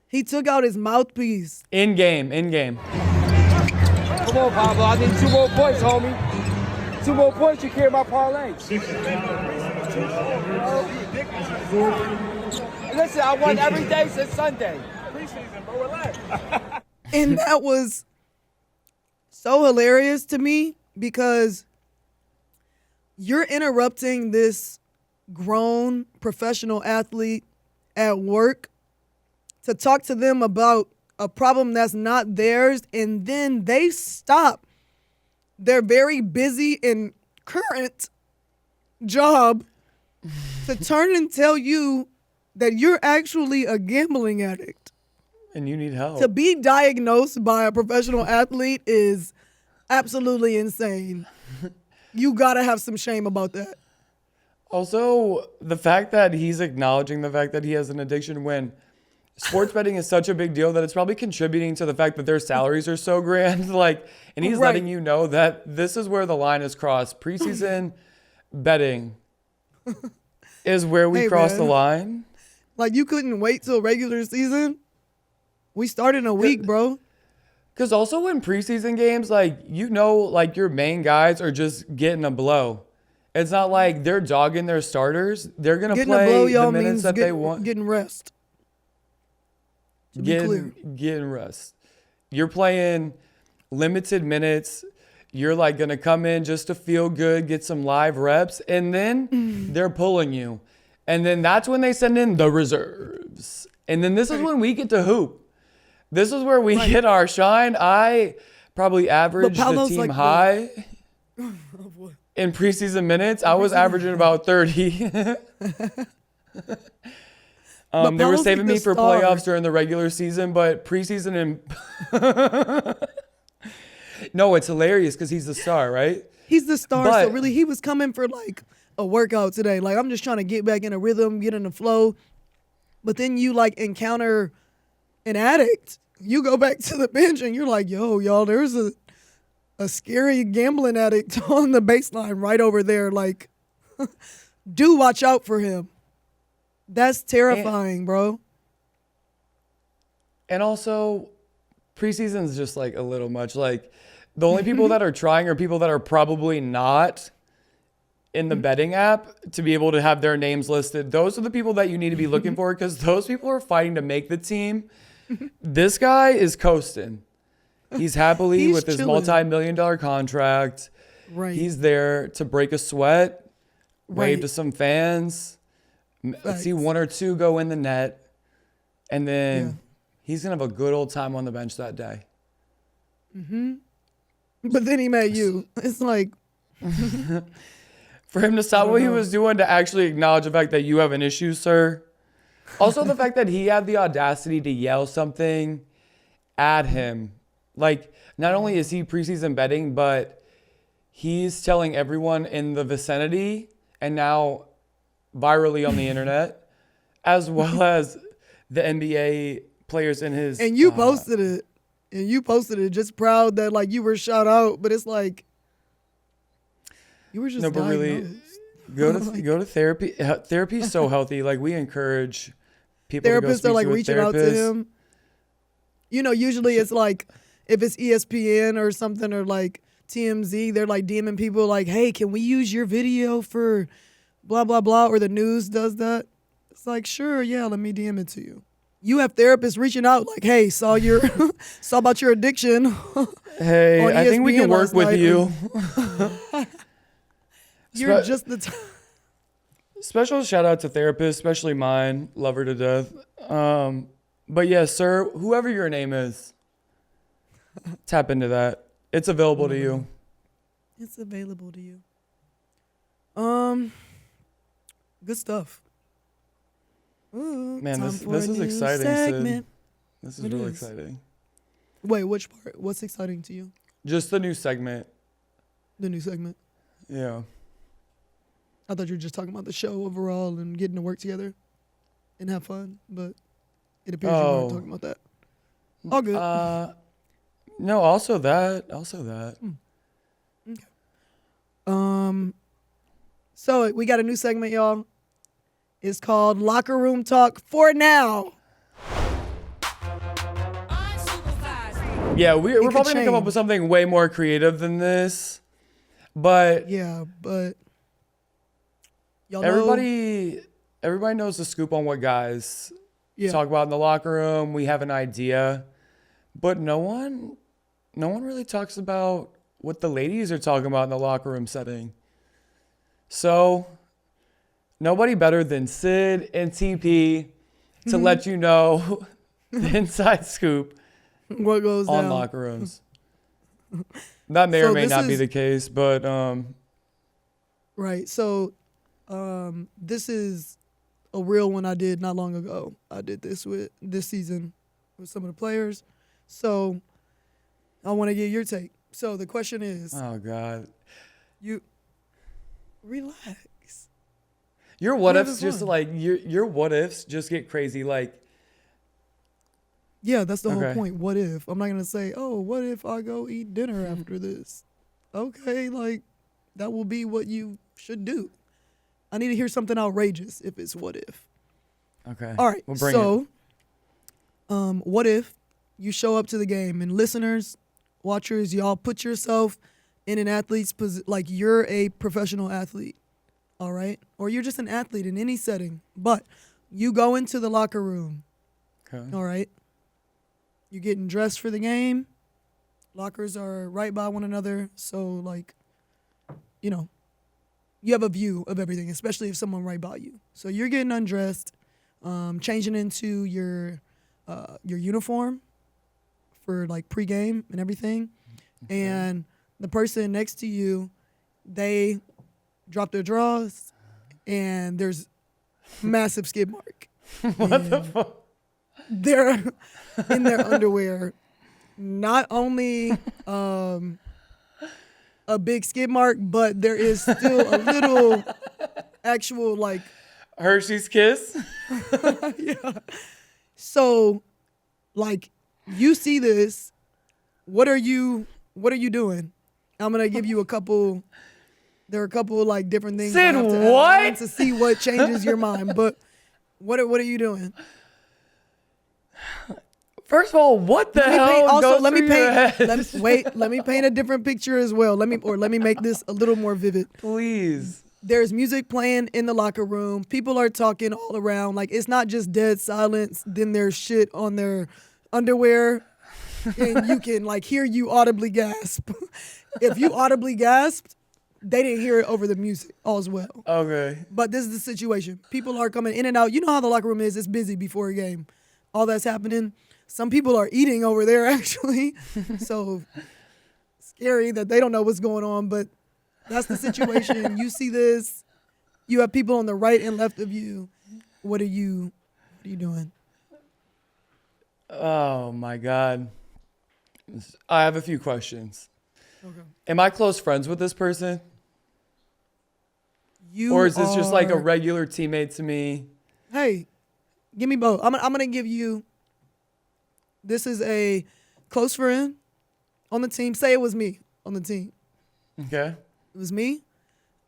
He took out his mouthpiece. In game. Come on, Pablo. I need 2 more points, homie. 2 more points, you carry my parlay. Listen, I won every day since Sunday. Preseason, bro, relax. And that was so hilarious to me because you're interrupting this grown professional athlete at work to talk to them about a problem that's not theirs, and then they stop their very busy and current job to turn and tell you that you're actually a gambling addict. And you need help. To be diagnosed by a professional athlete is absolutely insane. You gotta have some shame about that. Also, the fact that he's acknowledging the fact that he has an addiction when sports betting is such a big deal that it's probably contributing to the fact that their salaries are so grand. Like, and he's letting you know that this is where the line is crossed. Preseason betting is where we cross the line. Like, you couldn't wait till regular season? We started in a week, bro. Because also in preseason games, like, like your main guys are just getting a blow. It's not like they're dogging their starters. They're going to play blow, y'all, the minutes means that they want. Getting rest. To be clear. Getting rest. You're playing limited minutes. You're like going to come in just to feel good, get some live reps, and then they're pulling you. And then that's when they send in the reserves. And then this is when we get to hoop. This is where we get our shine. I probably averaged the team like high in preseason minutes. I was averaging about 30. They were saving me for playoffs during the regular season, but preseason and no, it's hilarious because he's the star, right? He's the star, so really he was coming for like a workout today. Like, I'm just trying to get back in a rhythm, get in the flow. But then you like encounter an addict. You go back to the bench and you're like, yo, y'all, there's a scary gambling addict on the baseline right over there. Like, do watch out for him. That's terrifying, bro. And also, preseason's just like a little much. Like, the only people that are trying are people that are probably not in the betting app to be able to have their names listed. Those are the people that you need to be looking for because those people are fighting to make the team. This guy is coasting. He's happily with his multi-million-dollar contract. Right. He's there to break a sweat, wave to some fans, see one or two go in the net, and then he's going to have a good old time on the bench that day. Mm-hmm. But then he met you. It's like... For him to stop what he was doing to actually acknowledge the fact that you have an issue, sir. Also, the fact that he had the audacity to yell something at him. Like, not only is he preseason betting, but he's telling everyone in the vicinity and now virally on the internet, as well as the NBA players in his... And you posted it. And you posted it just proud that, like, you were shout out. But it's like, you were just diagnosed. Really, go to therapy. Therapy is so healthy. Like, we encourage people therapists to go speak are like to a reaching out to him. You know, usually it's like if it's ESPN or something or like TMZ, they're like DMing people like, hey, can we use your video for blah, blah, blah, or the news does that. It's like, sure, yeah, let me DM it to you. You have therapists reaching out like, hey, saw about your addiction. Hey, I think we can work with you. You're just the time. Special shout out to therapists, especially mine. Love her to death. But yes, sir, whoever your name is, tap into that. It's available to you. It's available to you. Good stuff. Ooh, man, this is exciting, Sid. This is really exciting. Wait, which part? What's exciting to you? Just the new segment. The new segment? Yeah. I thought you were just talking about the show overall and getting to work together and have fun, but it appears you weren't talking about that. All good. No, also that. Okay. So we got a new segment, y'all. It's called Locker Room Talk for Now. Unsupervised. Yeah, we're probably gonna come up with something way more creative than this, but yeah, but y'all everybody knows the scoop on what guys talk about in the locker room. We have an idea, but no one really talks about what the ladies are talking about in the locker room setting. So nobody better than Sid and TP to let you know the inside scoop what goes on down. locker rooms. That may or may not be the case, but right. So this is a real one I did not long ago. I did this season with some of the players. So I want to get your take. So the question is, oh God, you relax. Your what ifs just like your what ifs just get crazy. Like, yeah, that's the whole point. What if? I'm not gonna say, oh, what if I go eat dinner after this? Okay, like that will be what you should do. I need to hear something outrageous if it's what if. Okay. All right. We'll bring it. What if you show up to the game and listeners, watchers, y'all put yourself in an athlete's position, like you're a professional athlete, all right? Or you're just an athlete in any setting, but you go into the locker room, all right? You're getting dressed for the game. Lockers are right by one another, so like, you know, you have a view of everything, especially if someone right by you. So you're getting undressed, changing into your uniform for like pregame and everything, and the person next to you, they drop their drawers, and there's massive skid mark. What the fuck? They're in their underwear. Not only a big skid mark, but there is still a little actual like Hershey's Kiss. yeah. So, like, you see this. What are you doing? I'm gonna give you a couple. There are a couple like different things. Sid, I have to what? add to see what changes your mind. But what are you doing? First of all, what the hell goes through your head? Let me paint a different picture as well. Let me make this a little more vivid. Please. There's music playing in the locker room. People are talking all around. Like, it's not just dead silence. Then there's shit on their underwear. And you can, like, hear you audibly gasp. If you audibly gasped, they didn't hear it over the music. All's well. Okay. But this is the situation. People are coming in and out. You know how the locker room is. It's busy before a game. All that's happening. Some people are eating over there, actually. So scary that they don't know what's going on, but that's the situation. You see this. You have people on the right and left of you. What are you doing? Oh, my God. I have a few questions. Okay. Am I close friends with this person? Or is this just like a regular teammate to me? Hey, give me both. I'm going to give you, this is a close friend on the team. Say it was me on the team. Okay. It was me.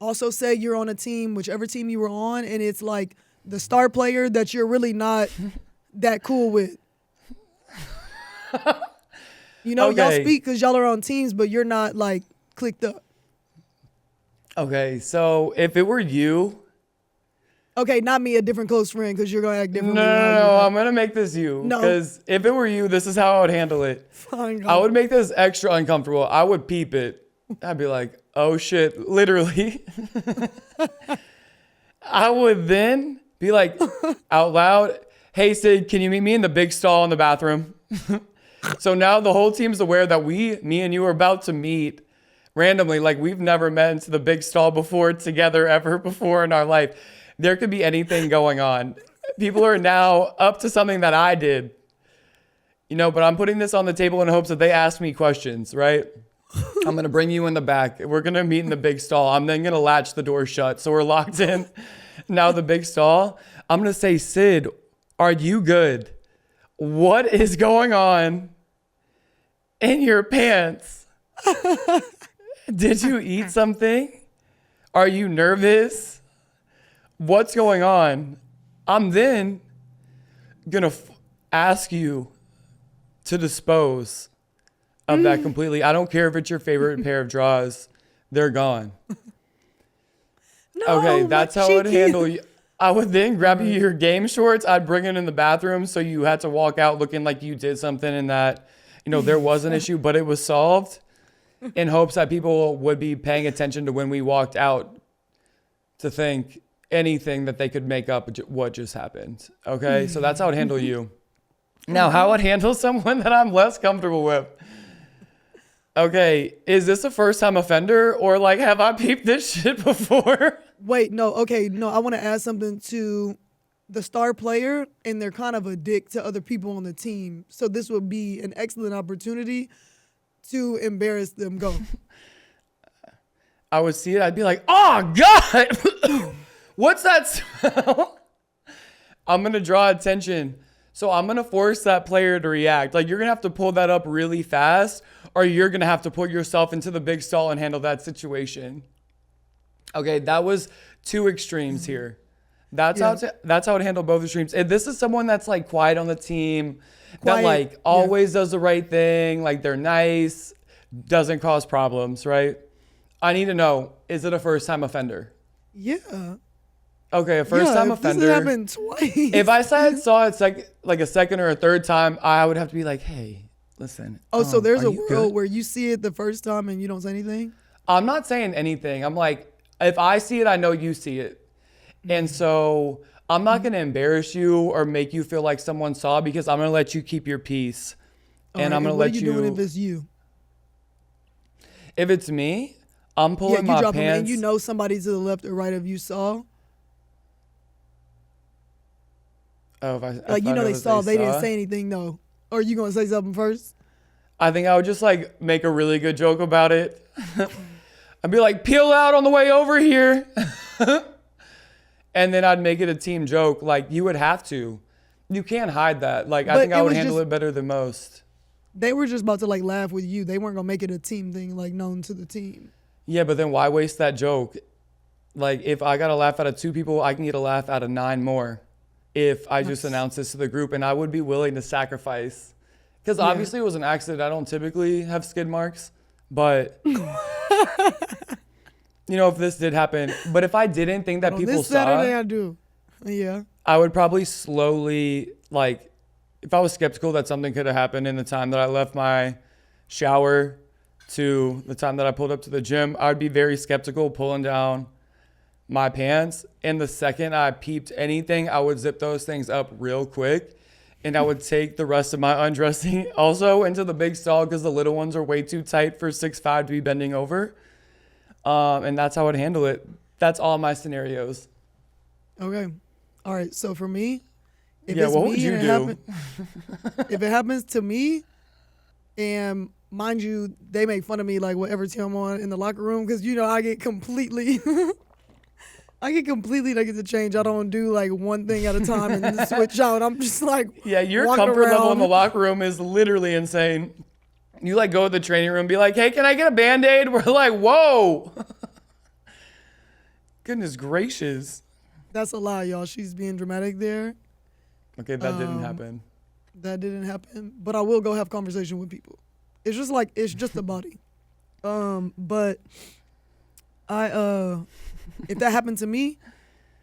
Also say you're on a team, whichever team you were on, and it's like the star player that you're really not that cool with. You know, Okay. Y'all speak because y'all are on teams, but you're not like clicked up. Okay, so if it were you. Okay, not me, a different close friend, because you're going to act differently. No, I'm going to make this you. No. Because if it were you, this is how I would handle it. Fine, I would make this extra uncomfortable. I would peep it. I'd be like, oh shit, literally. I would then be like out loud, hey Sid, can you meet me in the big stall in the bathroom? So now the whole team's aware that me and you are about to meet randomly. Like we've never met into the big stall before together ever before in our life. There could be anything going on. People are now up to something that I did. You know, but I'm putting this on the table in hopes that they ask me questions, right? I'm going to bring you in the back. We're going to meet in the big stall. I'm then going to latch the door shut. So we're locked in. Now the big stall. I'm going to say, Sid, are you good? What is going on in your pants? Did you eat something? Are you nervous? What's going on? I'm then going to ask you to dispose of that completely. I don't care if it's your favorite pair of drawers. They're gone. No, okay, that's how I would cheeky. handle you. I would then grab you your game shorts. I'd bring it in the bathroom so you had to walk out looking like you did something and that, you know, there was an issue, but it was solved in hopes that people would be paying attention to when we walked out to think anything that they could make up what just happened. Okay, so that's how I'd handle you. Now, how I'd handle someone that I'm less comfortable with. Okay, is this a first-time offender or like have I peeped this shit before? Wait, no, okay, no, I want to add something to the star player, and they're kind of a dick to other people on the team. So this would be an excellent opportunity to embarrass them. Go. I would see it. I'd be like, oh, God, what's that smell? I'm going to draw attention. So I'm going to force that player to react. Like, you're going to have to pull that up really fast, or you're going to have to put yourself into the big stall and handle that situation. Okay, that was two extremes here. That's how to handle both extremes. If this is someone that's like quiet on the team, that like always does the right thing, like they're nice, doesn't cause problems, right? I need to know, is it a first time offender? Yeah. Okay, a first time offender. This happened twice. If I saw it like a second or a third time, I would have to be like, hey, listen. Oh, so there's a world where you see it the first time and you don't say anything? I'm not saying anything. I'm like, if I see it, I know you see it. And so I'm not going to embarrass you or make you feel like someone saw, because I'm going to let you keep your peace. And I'm going to let you. What are you doing if it's you? If it's me, I'm pulling my drop pants. And you know somebody to the left or right of you saw. Oh, if you know they saw, they didn't say anything though. Or are you going to say something first? I think I would just like make a really good joke about it. I'd be like, peel out on the way over here. And then I'd make it a team joke. Like, you would have to. You can't hide that. Like, I think I would handle it better than most. They were just about to like laugh with you. They weren't going to make it a team thing, like known to the team. Yeah, but then why waste that joke? Like, if I got a laugh out of 2 people, I can get a laugh out of 9 more if I just announce this to the group. And I would be willing to sacrifice. Because obviously it was an accident. I don't typically have skid marks. But, you know, if this did happen. But if I didn't think that people this saw Saturday I do. Yeah. I would probably slowly, like, if I was skeptical that something could have happened in the time that I left my shower to the time that I pulled up to the gym, I would be very skeptical pulling down my pants. And the second I peeped anything, I would zip those things up real quick. And I would take the rest of my undressing also into the big stall, because the little ones are way too tight for 6'5" to be bending over. And that's how I'd handle it. That's all my scenarios. Okay. All right. So for me, if what would you do? If it happens to me, and mind you, they make fun of me like whatever team I'm on in the locker room, because you know I get completely naked to change. I don't do like one thing at a time and then switch out. I'm just like, your comfort level in the locker room is literally insane. You like go to the training room and be like, hey, can I get a Band-Aid? We're like, whoa. Goodness gracious. That's a lie, y'all. She's being dramatic there. Okay, that didn't happen. That didn't happen. But I will go have conversation with people. It's just the body. But if that happened to me,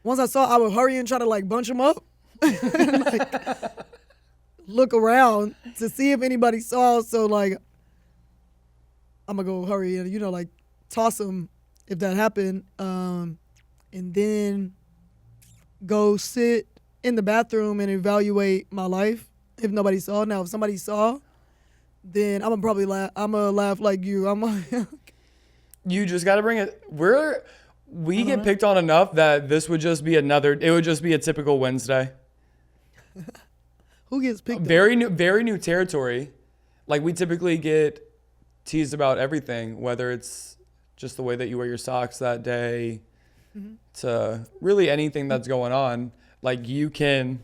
once I saw, I would hurry and try to like bunch them up. And, like, look around to see if anybody saw. So like, I'm gonna go hurry and, you know, like toss them if that happened. And then go sit in the bathroom and evaluate my life if nobody saw. Now, if somebody saw, then I'm gonna probably laugh. I'm gonna laugh like you. You just gotta bring it. We get picked on enough that this would just be it would just be a typical Wednesday. Who gets picked on? Very new territory. Like, we typically get teased about everything, whether it's just the way that you wear your socks that day, to really anything that's going on. Like, you can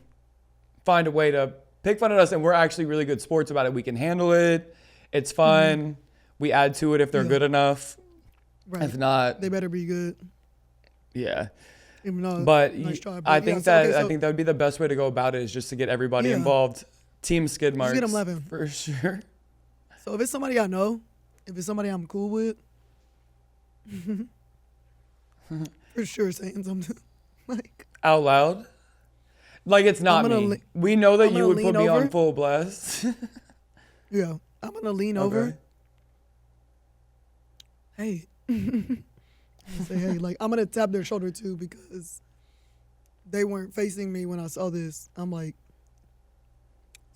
find a way to pick fun at us, and we're actually really good sports about it. We can handle it. It's fun. We add to it if they're good enough. Right. If not, they better be good. Yeah. But nice try, I think that would be the best way to go about it, is just to get everybody involved. Team skid marks. Just get them 11 for sure. So if it's somebody I know, if it's somebody I'm cool with, for sure saying something like out loud. Like, it's not me. We know that you would put me on full blast. Yeah, I'm gonna lean over. Hey. Say hey, like I'm gonna tap their shoulder too, because they weren't facing me when I saw this. I'm like,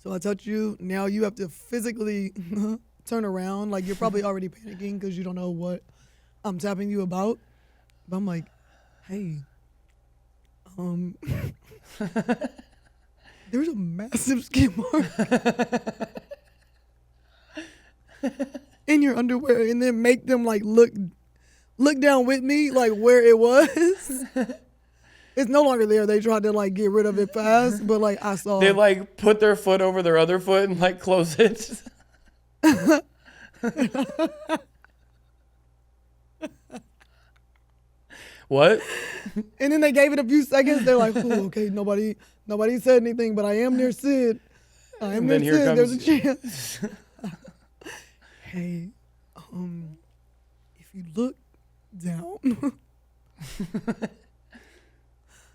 so I touch you. Now you have to physically turn around. Like, you're probably already panicking because you don't know what I'm tapping you about. But I'm like, hey, there's a massive skid mark in your underwear, and then make them like look down with me, like where it was. It's no longer there. They tried to like get rid of it fast, but like I saw. They like put their foot over their other foot and like close it. What? And then they gave it a few seconds. They're like, "Ooh, okay, nobody said anything, but I am near Sid. I am near Sid. There's a chance." Hey, if you look down.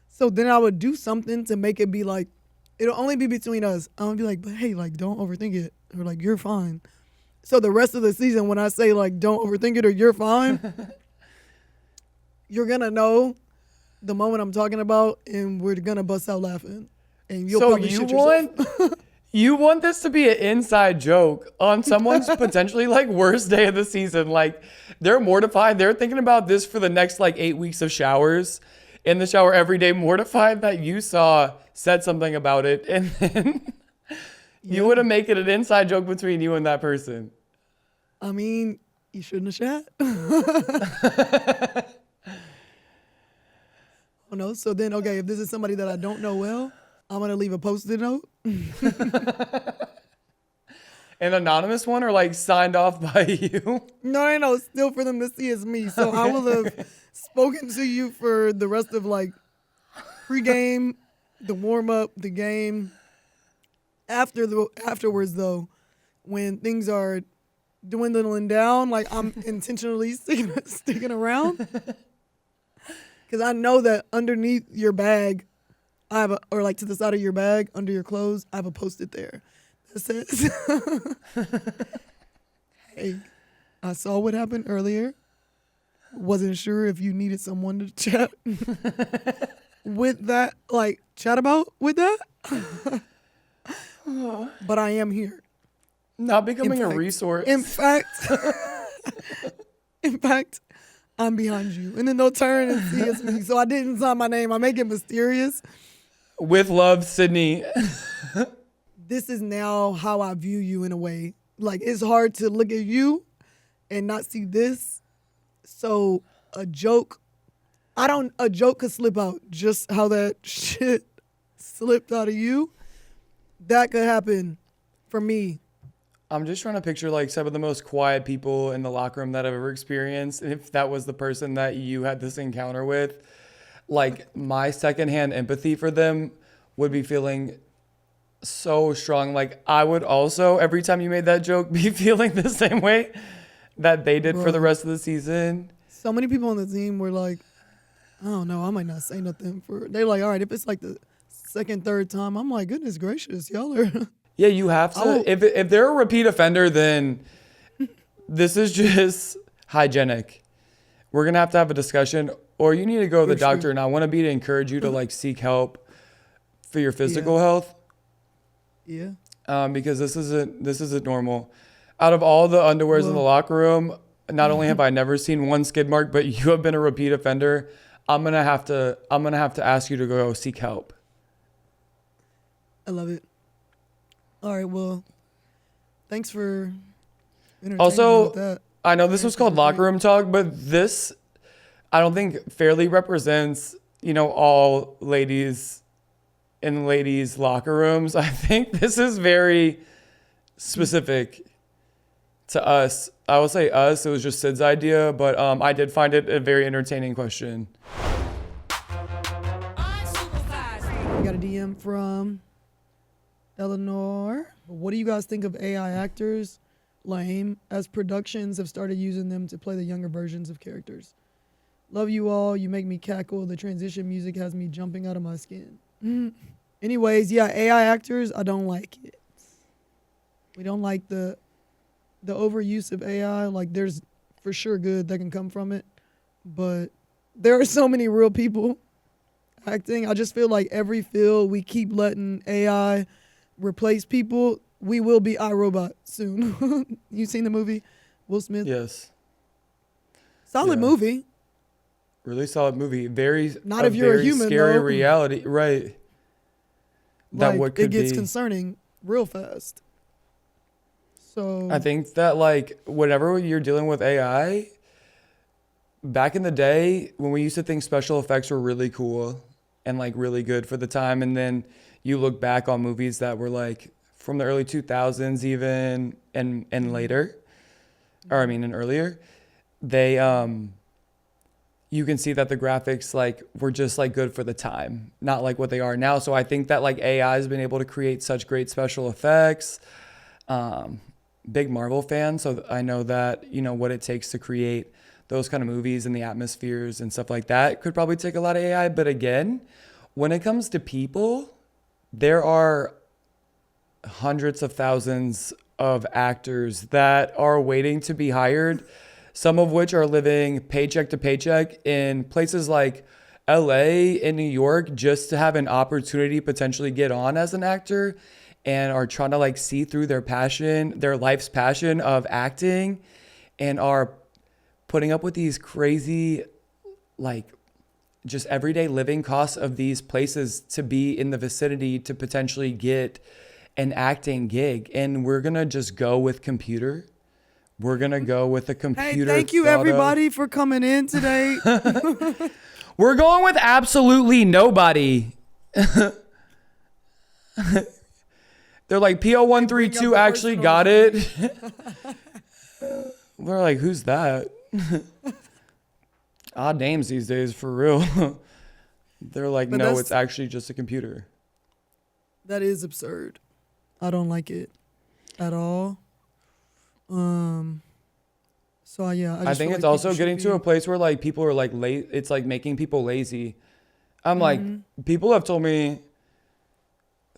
So then I would do something to make it be like, it'll only be between us. I would be like, but hey, like, don't overthink it. Or like, you're fine. So the rest of the season, when I say like, don't overthink it or you're fine, you're going to know the moment I'm talking about and we're going to bust out laughing. And you'll probably shit yourself. You want this to be an inside joke on someone's potentially like worst day of the season. Like they're mortified. They're thinking about this for the next like 8 weeks of showers in the shower every day, mortified that you said something about it. And then you would have made it an inside joke between you and that person. I mean, you shouldn't have chat. Oh no. So then, okay, if this is somebody that I don't know well, I'm going to leave a Post-it note. An anonymous one or like signed off by you? No. Still for them to see it's me. So I will have spoken to you for the rest of like pregame, the warm up, the game. Afterwards though, when things are dwindling down, like I'm intentionally sticking around. Because I know that underneath your bag, or like to the side of your bag, under your clothes, I have a Post-it there that says, "Hey, I saw what happened earlier. Wasn't sure if you needed someone to chat with that, like chat about with that. But I am here. Not becoming a resource. In fact, I'm behind you." And then they'll turn and see it's me. So I didn't sign my name. I make it mysterious. With love, Sydney. This is now how I view you in a way. Like, it's hard to look at you and not see this. So a joke could slip out, just how that shit slipped out of you. That could happen for me. I'm just trying to picture like some of the most quiet people in the locker room that I've ever experienced. And if that was the person that you had this encounter with, like my secondhand empathy for them would be feeling so strong. Like I would also, every time you made that joke, be feeling the same way that they did for the rest of the season. So many people on the team were like, I don't know, I might not say nothing for, they're like, all right, if it's like the second, third time, I'm like, goodness gracious, y'all are. Yeah, you have to. If they're a repeat offender, then this is just hygienic. We're going to have a discussion, or you need to go to the doctor. And I want to encourage you to like seek help for your physical health. Yeah. Because this isn't normal. Out of all the underwears in the locker room, not only have I never seen one skid mark, but you have been a repeat offender. I'm gonna have to ask you to go seek help. I love it. All right, well, thanks for entertaining also, me with that. I know this was called Locker Room Talk, but this, I don't think fairly represents, all ladies in ladies' locker rooms. I think this is very specific to us. I will say us. It was just Sid's idea, but I did find it a very entertaining question. We got a DM from Eleanor. What do you guys think of AI actors? Lame, as productions have started using them to play the younger versions of characters. Love you all. You make me cackle. The transition music has me jumping out of my skin. Anyways, yeah, AI actors, I don't like it. We don't like the overuse of AI. Like, there's for sure good that can come from it, but there are so many real people acting. I just feel like every field we keep letting AI replace people, we will be iRobot soon. You seen the movie? Will Smith? Yes. Solid movie. Really solid movie. Not if you're a human, scary though. reality. Right. That Like, what could be. It gets concerning real fast. So I think that like whenever you're dealing with AI, back in the day when we used to think special effects were really cool and like really good for the time, and then you look back on movies that were like from the early 2000s even and later, or I mean and earlier, they you can see that the graphics like were just like good for the time, not like what they are now. So I think that like AI has been able to create such great special effects. Big Marvel fan, so I know that, you know, what it takes to create those kind of movies and the atmospheres and stuff like that could probably take a lot of AI. But again, when it comes to people, there are hundreds of thousands of actors that are waiting to be hired, some of which are living paycheck to paycheck in places like LA and New York just to have an opportunity potentially get on as an actor, and are trying to like see through their passion, their life's passion of acting, and are putting up with these crazy, like just everyday living costs of these places to be in the vicinity to potentially get an acting gig. And we're going to just go with computer. We're going to go with a computer. Hey, thank you everybody for coming in today. We're going with absolutely nobody. They're like, PO132 actually got it. We're like, who's that? Odd names these days, for real. They're like, but no, it's actually just a computer. That is absurd. I don't like it at all. So yeah, I think it's like also getting to a place where like people are like it's like making people lazy. I'm like, people have told me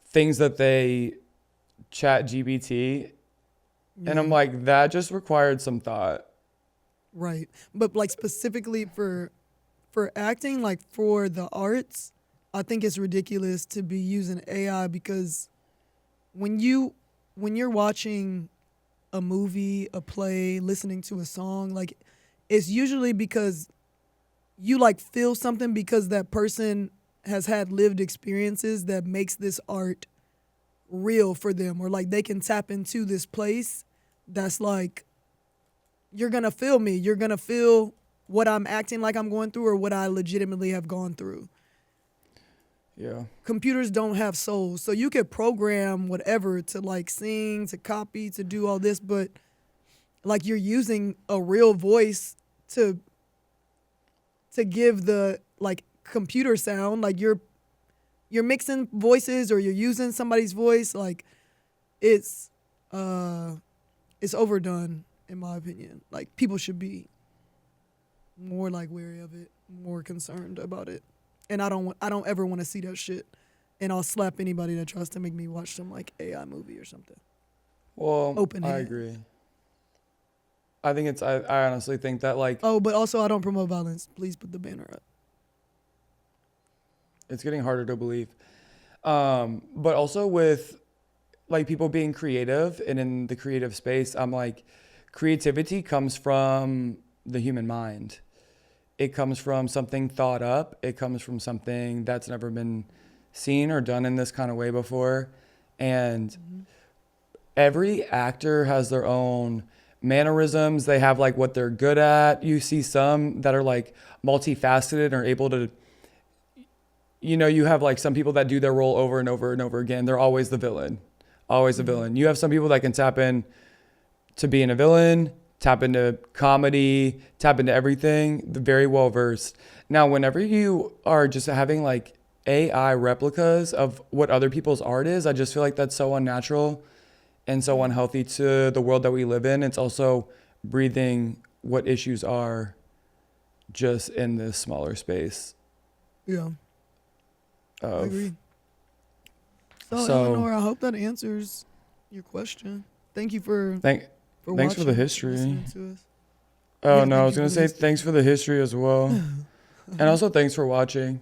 things that they chat GBT, and I'm like, that just required some thought. Right. But like specifically for acting, like for the arts, I think it's ridiculous to be using AI, because when you're watching a movie, a play, listening to a song, like it's usually because you like feel something because that person has had lived experiences that makes this art real for them, or like they can tap into this place that's like, you're gonna feel me, you're gonna feel what I'm acting like I'm going through, or what I legitimately have gone through. Yeah. Computers don't have souls, so you could program whatever to like sing, to copy, to do all this, but like you're using a real voice to give the like computer sound, like you're mixing voices, or you're using somebody's voice. Like it's overdone in my opinion. Like people should be more like wary of it, more concerned about it. And I don't ever want to see that shit. And I'll slap anybody that tries to make me watch some like AI movie or something. Well, I agree. I think I honestly think that like. Oh, but also I don't promote violence. Please put the banner up. It's getting harder to believe. But also with like people being creative and in the creative space, I'm like, creativity comes from the human mind. It comes from something thought up. It comes from something that's never been seen or done in this kind of way before. And every actor has their own mannerisms. They have like what they're good at. You see some that are like multifaceted or able to, you know, you have like some people that do their role over and over and over again. They're always the villain, always the villain. You have some people that can tap in to being a villain, tap into comedy, tap into everything. They're very well versed. Now, whenever you are just having like AI replicas of what other people's art is, I just feel like that's so unnatural and so unhealthy to the world that we live in. It's also breathing what issues are just in this smaller space. Yeah. I agree. So Eleanor, I hope that answers your question. Thank you for Thanks for the history. Oh, no, I was going to say thanks for the history as well. And also thanks for watching.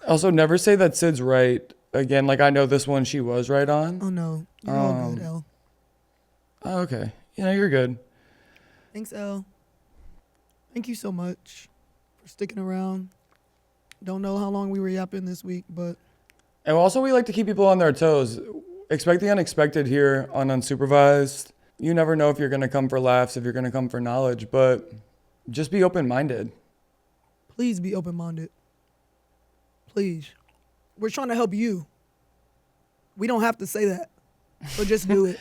Also, never say that Sid's right. Again, like I know this one she was right on. Oh, no. You're all good, Elle. Oh, okay. Yeah, you're good. Thanks, Elle. Thank you so much for sticking around. Don't know how long we were yapping this week, but... And also, we like to keep people on their toes. Expect the unexpected here on Unsupervised. You never know if you're going to come for laughs, if you're going to come for knowledge, but just be open-minded. Please be open-minded. Please. We're trying to help you. We don't have to say that, so just do it.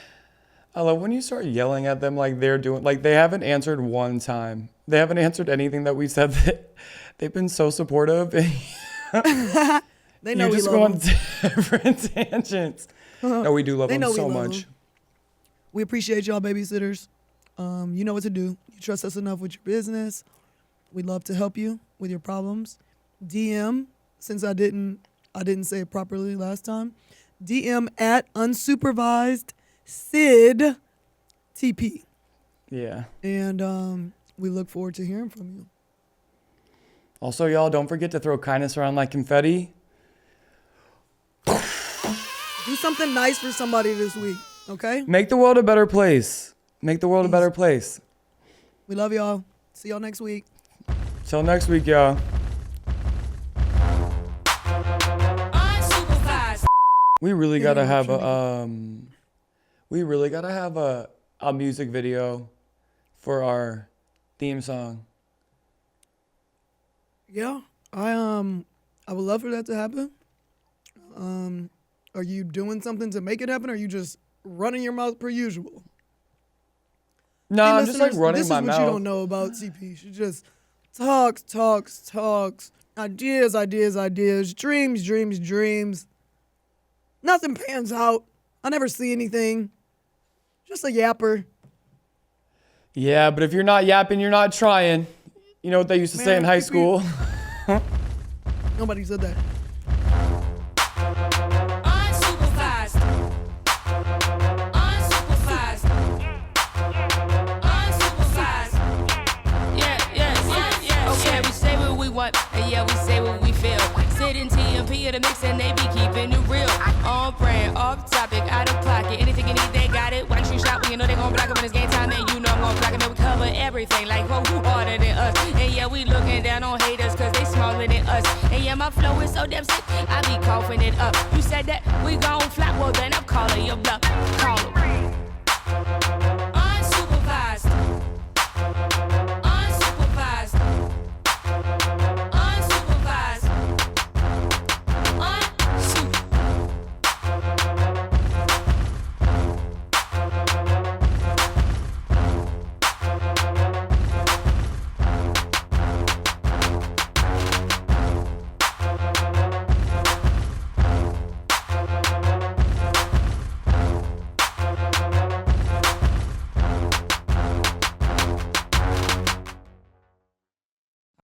I love when you start yelling at them like they're doing, like they haven't answered one time. They haven't answered anything that we said. They've been so supportive. They know You're we just love going them. different tangents. No, we do love them so much. We appreciate y'all babysitters. You know what to do. You trust us enough with your business. We'd love to help you with your problems. DM, since I didn't say it properly last time. DM at unsupervised Sid TP. Yeah. And we look forward to hearing from you. Also, y'all, don't forget to throw kindness around like confetti. Do something nice for somebody this week, okay? Make the world a better place. Make the world a better place. We love y'all. See y'all next week. Till next week, y'all. Unsupervised. We really gotta have a music video for our theme song. Yeah, I would love for that to happen. Are you doing something to make it happen, or are you just running your mouth per usual? No, Hey, I'm just like running my This is mouth. what you don't know about CP. She just talks. Ideas. Dreams. Nothing pans out. I never see anything. Just a yapper. Yeah, but if you're not yapping, you're not trying. You know what they used to say in high school? Nobody said that. Unsupervised. Yeah. Okay, we say what we want, and yeah, we say what we feel. Sitting TMP in the mix, and they be keeping it real. On brand, off topic, out of pocket. Anything you need, they got it. One tree shot, when you know they gon' block 'em when it's game time, and you know I'm gon' block 'em. And we cover everything, like who harder than us. And yeah, we looking down on haters, cause they smaller than us. And yeah, my flow is so damn sick, I be coughing it up. You said that we gon' flop, well then I'm calling your bluff. Call